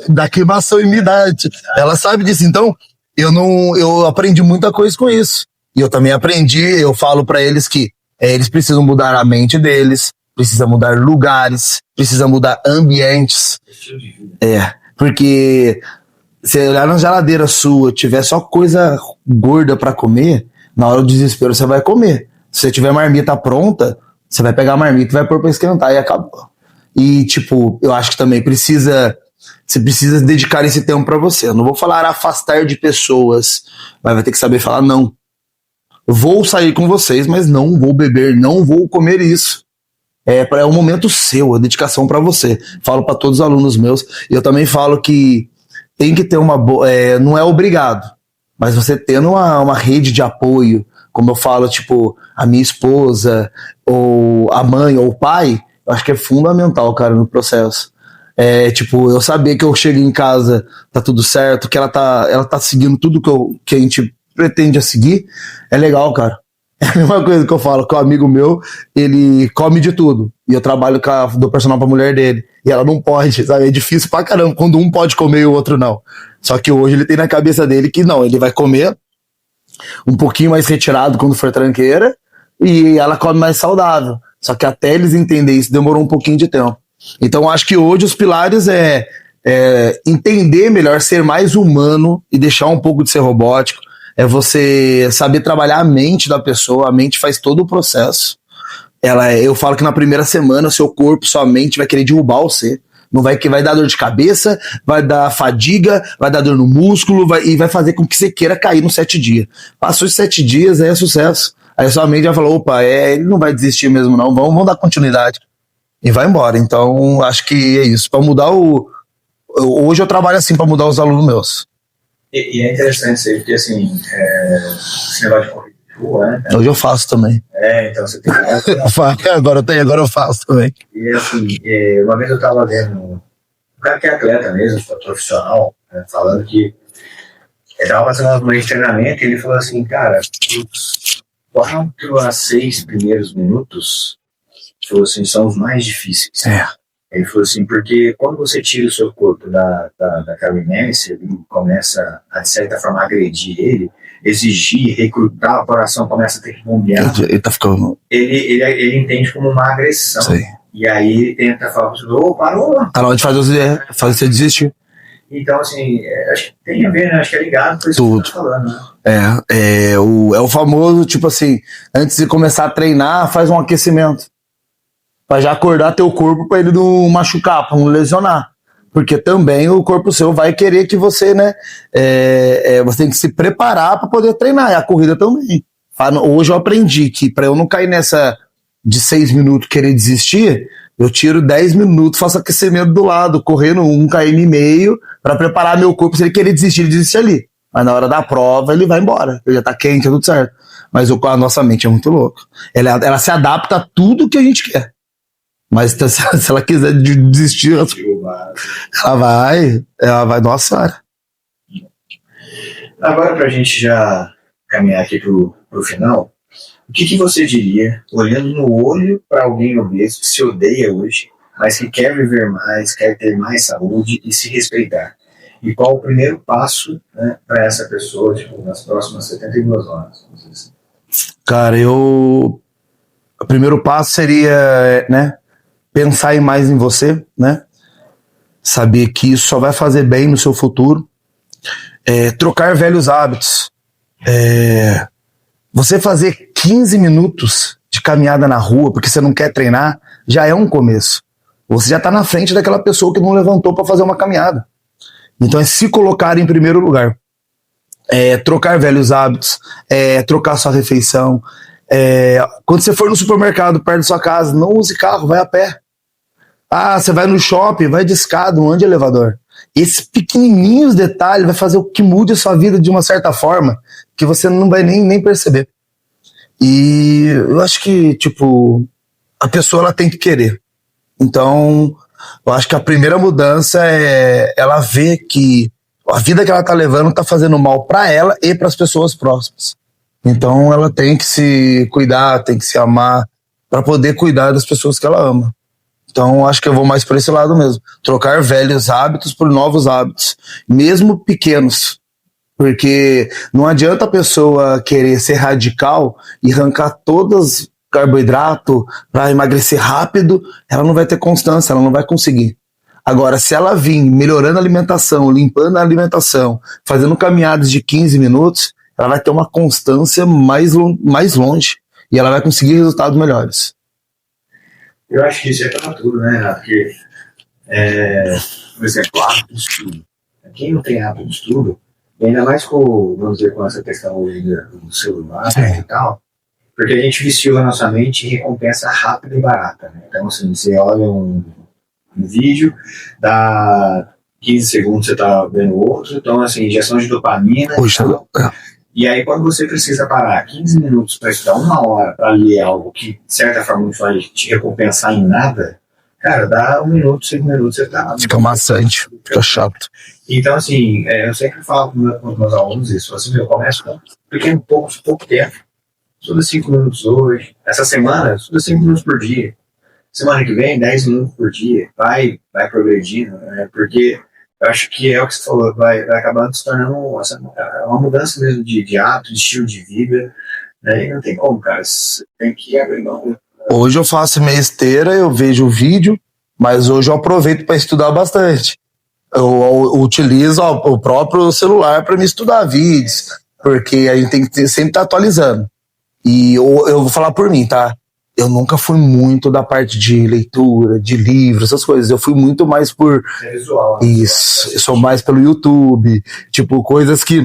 Da queimação em minha idade. Ela sabe disso. Então, eu aprendi muita coisa com isso. E eu também aprendi, eu falo pra eles que eles precisam mudar a mente deles, precisam mudar lugares, precisam mudar ambientes. Estilo de vida. Porque se olhar na geladeira sua, tiver só coisa gorda pra comer, na hora do desespero você vai comer. Se você tiver marmita pronta, você vai pegar a marmita e vai pôr pra esquentar e acabou. E, tipo, eu acho que também você precisa dedicar esse tempo pra você. Eu não vou falar afastar de pessoas, mas vai ter que saber falar não. Vou sair com vocês, mas não vou beber, não vou comer isso. É um momento seu, a dedicação pra você. Falo pra todos os alunos meus. E eu também falo que tem que ter uma boa... não é obrigado, mas você tendo uma rede de apoio, como eu falo, tipo, a minha esposa, ou a mãe, ou o pai, eu acho que é fundamental, cara, no processo. Tipo, eu saber que eu chego em casa, tá tudo certo, que ela tá seguindo tudo que a gente pretende a seguir, é legal, cara. É a mesma coisa que eu falo com um amigo meu, ele come de tudo, e eu trabalho dou personal pra mulher dele, e ela não pode, sabe? É difícil pra caramba, quando um pode comer e o outro não. Só que hoje ele tem na cabeça dele que não, ele vai comer um pouquinho mais retirado quando for tranqueira, e ela come mais saudável. Só que até eles entenderem isso demorou um pouquinho de tempo. Então acho que hoje os pilares é entender melhor, ser mais humano e deixar um pouco de ser robótico. É você saber trabalhar a mente da pessoa, a mente faz todo o processo. Eu falo que na primeira semana seu corpo, sua mente vai querer derrubar você. Não vai dar dor de cabeça, vai dar fadiga, vai dar dor no músculo, e vai fazer com que você queira cair nos 7 dias. Passou os 7 dias, é sucesso. Aí sua mente já falou, opa, ele não vai desistir mesmo não, vamos dar continuidade. E vai embora. Então, acho que é isso. Para mudar hoje eu trabalho assim, para mudar os alunos meus. E é interessante isso aí, porque assim, esse negócio de corrida de rua, né? Hoje eu faço também. Então você tem que... agora eu faço também. E assim, uma vez eu tava vendo um cara que é atleta mesmo, profissional, né, falando que ele tava fazendo umas manhãs de treinamento e ele falou assim, cara, os 4 a 6 primeiros minutos, falou assim, são os mais difíceis. Ele falou assim, porque quando você tira o seu corpo daquela inércia, ele começa a, de certa forma, agredir ele, exigir, recrutar, a coração começa a ter que bombear. Ele tá ficando. Ele entende como uma agressão. Sei. E aí ele tenta falar para você, ô, parou! Tá na hora de fazer você desistir. Então, assim, acho que tem a ver, né? Acho que é ligado com isso que você tá falando, né? É o famoso, tipo assim, antes de começar a treinar, faz um aquecimento. Pra já acordar teu corpo pra ele não machucar, pra não lesionar. Porque também o corpo seu vai querer que você, né? Você tem que se preparar pra poder treinar. E a corrida também. Hoje eu aprendi que pra eu não cair nessa de 6 minutos querer desistir, eu tiro 10 minutos, faço aquecimento do lado, correndo 1,5 km pra preparar meu corpo. Se ele querer desistir, ele desiste ali. Mas na hora da prova, ele vai embora. Ele já tá quente, é tudo certo. Mas a nossa mente é muito louca. Ela se adapta a tudo que a gente quer. Mas se ela quiser desistir, ela vai, nossa senhora. Agora, pra gente já caminhar aqui pro final, o que você diria, olhando no olho para alguém obeso que se odeia hoje, mas que quer viver mais, quer ter mais saúde e se respeitar? E qual o primeiro passo, né, para essa pessoa, tipo, nas próximas 72 horas? Cara, o primeiro passo seria, né, pensar mais em você, né? Saber que isso só vai fazer bem no seu futuro. Trocar velhos hábitos. Você fazer 15 minutos de caminhada na rua porque você não quer treinar, já é um começo. Você já está na frente daquela pessoa que não levantou para fazer uma caminhada. Então é se colocar em primeiro lugar. Trocar velhos hábitos, trocar sua refeição. Quando você for no supermercado perto da sua casa, não use carro, vai a pé. Você vai no shopping, vai de escada, não ande de elevador. Esses pequenininhos detalhes vai fazer o que mude a sua vida de uma certa forma que você não vai nem perceber. E eu acho que, tipo, a pessoa ela tem que querer. Então, eu acho que a primeira mudança é ela ver que a vida que ela tá levando tá fazendo mal para ela e para as pessoas próximas. Então, ela tem que se cuidar, tem que se amar para poder cuidar das pessoas que ela ama. Então, acho que eu vou mais por esse lado mesmo. Trocar velhos hábitos por novos hábitos, mesmo pequenos. Porque não adianta a pessoa querer ser radical e arrancar todos carboidrato para emagrecer rápido, ela não vai ter constância, ela não vai conseguir. Agora, se ela vir melhorando a alimentação, limpando a alimentação, fazendo caminhadas de 15 minutos, ela vai ter uma constância mais longe e ela vai conseguir resultados melhores. Eu acho que isso é para tudo, né, Renato? Porque, por exemplo, hábito de estudo. Quem não tem hábito de estudo, ainda mais vamos dizer, com essa questão hoje do celular e tal, porque a gente viciou a nossa mente em recompensa rápida e barata, né? Então, assim, você olha um vídeo, dá 15 segundos você tá vendo outro, então, assim, injeção de dopamina. E aí, quando você precisa parar 15 minutos para estudar 1 hora para ler algo que, de certa forma, não vai te recompensar em nada, cara, dá 1 minuto, 5 minutos, você tá... Fica maçante, fica chato. Então, assim, eu sempre falo com os meus alunos isso, assim, eu começo com pouco tempo. Estuda 5 minutos hoje. Essa semana, estuda 5 minutos por dia. Semana que vem, 10 minutos por dia. Vai progredindo, né? Porque eu acho que é o que você falou, vai acabar se tornando uma mudança mesmo de hábito, de estilo de vida, né? E não tem como, cara. Você tem que abrir mão. Hoje eu faço minha esteira, eu vejo o vídeo, mas hoje eu aproveito para estudar bastante. Eu utilizo o próprio celular para me estudar vídeos, porque a gente tem que sempre estar atualizando. E eu vou falar por mim, tá? Eu nunca fui muito da parte de leitura, de livros, essas coisas. Eu fui muito mais por... visual. Isso, eu sou mais pelo YouTube, tipo, coisas que...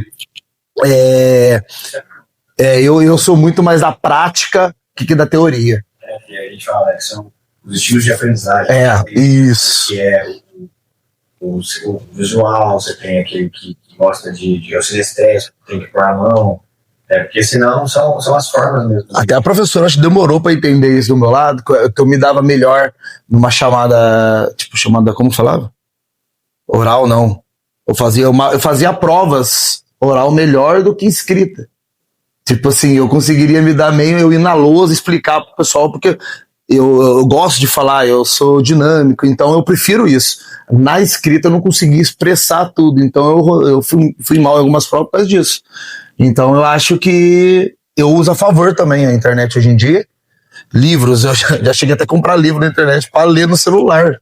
eu sou muito mais da prática que da teoria. E a gente fala que são os estilos de aprendizagem. Isso. Que é o visual, você tem aquele que gosta de auxílio estresse, tem que pôr a mão... porque senão são as formas mesmo. Até a professora acho que demorou pra entender isso do meu lado, que eu me dava melhor numa chamada, como falava? Oral, não. Eu fazia provas oral melhor do que escrita. Tipo assim, eu conseguiria me dar meio, eu ir na lousa, explicar pro pessoal, porque eu gosto de falar, eu sou dinâmico, então eu prefiro isso. Na escrita eu não consegui expressar tudo, então eu fui mal em algumas provas por causa disso. Então eu acho que eu uso a favor também a internet hoje em dia. Livros, eu já cheguei até a comprar livro na internet para ler no celular.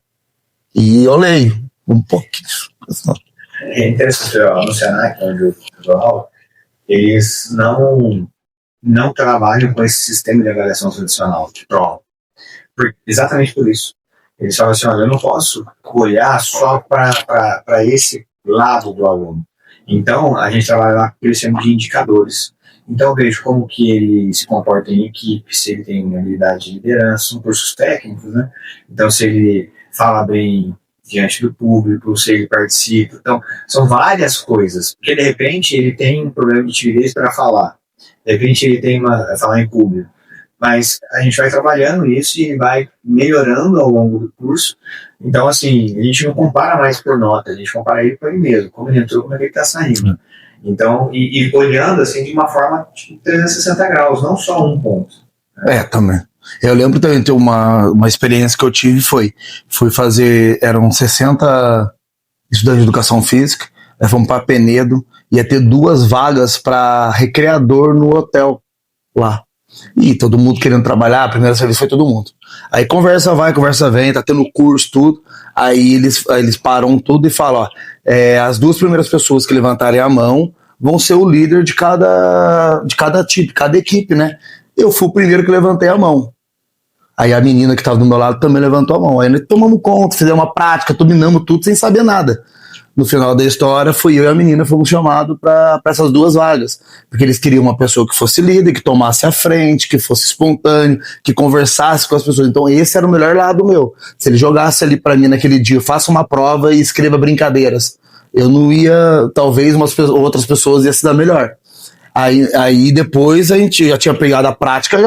E eu leio um pouquinho. É interessante, no Senac, onde eu dou aula, eles não trabalham com esse sistema de avaliação tradicional de prova. Exatamente por isso. Eles falam assim, olha, eu não posso olhar só para esse lado do aluno. Então, a gente trabalha lá com o que eles chamam de indicadores. Então, eu vejo como que ele se comporta em equipe, se ele tem habilidade de liderança, são cursos técnicos, né? Então, se ele fala bem diante do público, se ele participa. Então, são várias coisas. Porque, de repente, ele tem um problema de timidez para falar. De repente, ele tem falar em público. Mas a gente vai trabalhando isso e vai melhorando ao longo do curso. Então, assim, a gente não compara mais por nota, a gente compara ele por ele mesmo, como ele entrou, como ele está saindo. Então, e olhando assim de uma forma tipo 360 graus, não só um ponto. Né? Também. Eu lembro também de uma experiência que eu tive, fui fazer, eram 60 estudantes de educação física, fomos para Penedo, ia ter 2 vagas para recreador no hotel lá. E todo mundo querendo trabalhar, a primeira serviço foi todo mundo. Aí conversa vai, conversa vem, tá tendo curso, tudo. Aí eles param tudo e falam, ó, as 2 primeiras pessoas que levantarem a mão vão ser o líder de cada tipo, cada equipe, né? Eu fui o primeiro que levantei a mão. Aí a menina que tava do meu lado também levantou a mão. Aí nós tomamos conta, fizemos uma prática, dominamos tudo sem saber nada. No final da história, fui eu e a menina fomos chamados para essas 2 vagas. Porque eles queriam uma pessoa que fosse líder, que tomasse a frente, que fosse espontâneo, que conversasse com as pessoas. Então esse era o melhor lado meu. Se ele jogasse ali para mim naquele dia, faça uma prova e escreva brincadeiras, eu não ia, talvez outras pessoas iam se dar melhor. Aí depois a gente já tinha pegado a prática,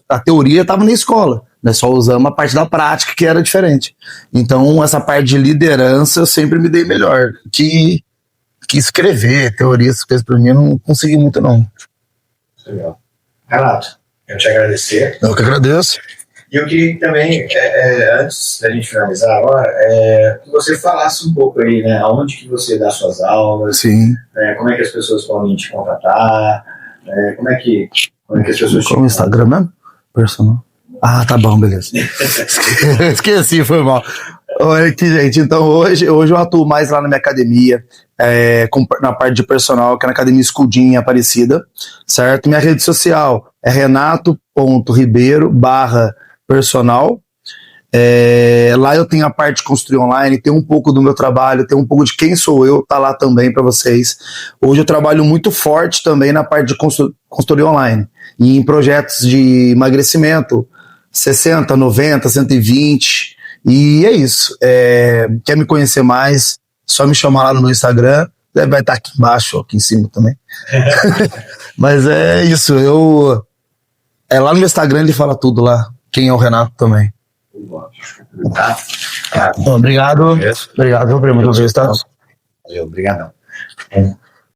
a teoria estava na escola. Nós só usamos a parte da prática que era diferente. Então, essa parte de liderança eu sempre me dei melhor. Que escrever, teoria, essas coisas pra mim eu não consegui muito, não. Legal. Renato, eu te agradecer. Eu que agradeço. E eu queria também, antes da gente finalizar agora, que você falasse um pouco aí, né? Aonde que você dá suas aulas? Sim. Como é que as pessoas podem te contatar? Como é que as pessoas te Qual o Instagram mesmo? Personal. Ah, tá bom, beleza. Esqueci, foi mal. Olha aqui, gente. Então, hoje eu atuo mais lá na minha academia, na parte de personal, que é na Academia Escudinha Aparecida, certo? Minha rede social é renato.ribeiro/personal. Lá eu tenho a parte de construir online, tem um pouco do meu trabalho, tem um pouco de quem sou eu, tá lá também para vocês. Hoje eu trabalho muito forte também na parte de construir online e em projetos de emagrecimento, 60, 90, 120, e é isso. Quer me conhecer mais, só me chamar lá no meu Instagram, vai estar aqui embaixo, aqui em cima também. Mas é isso, lá no meu Instagram ele fala tudo lá, quem é o Renato também. Obrigado. Obrigado, primo. Valeu, obrigadão.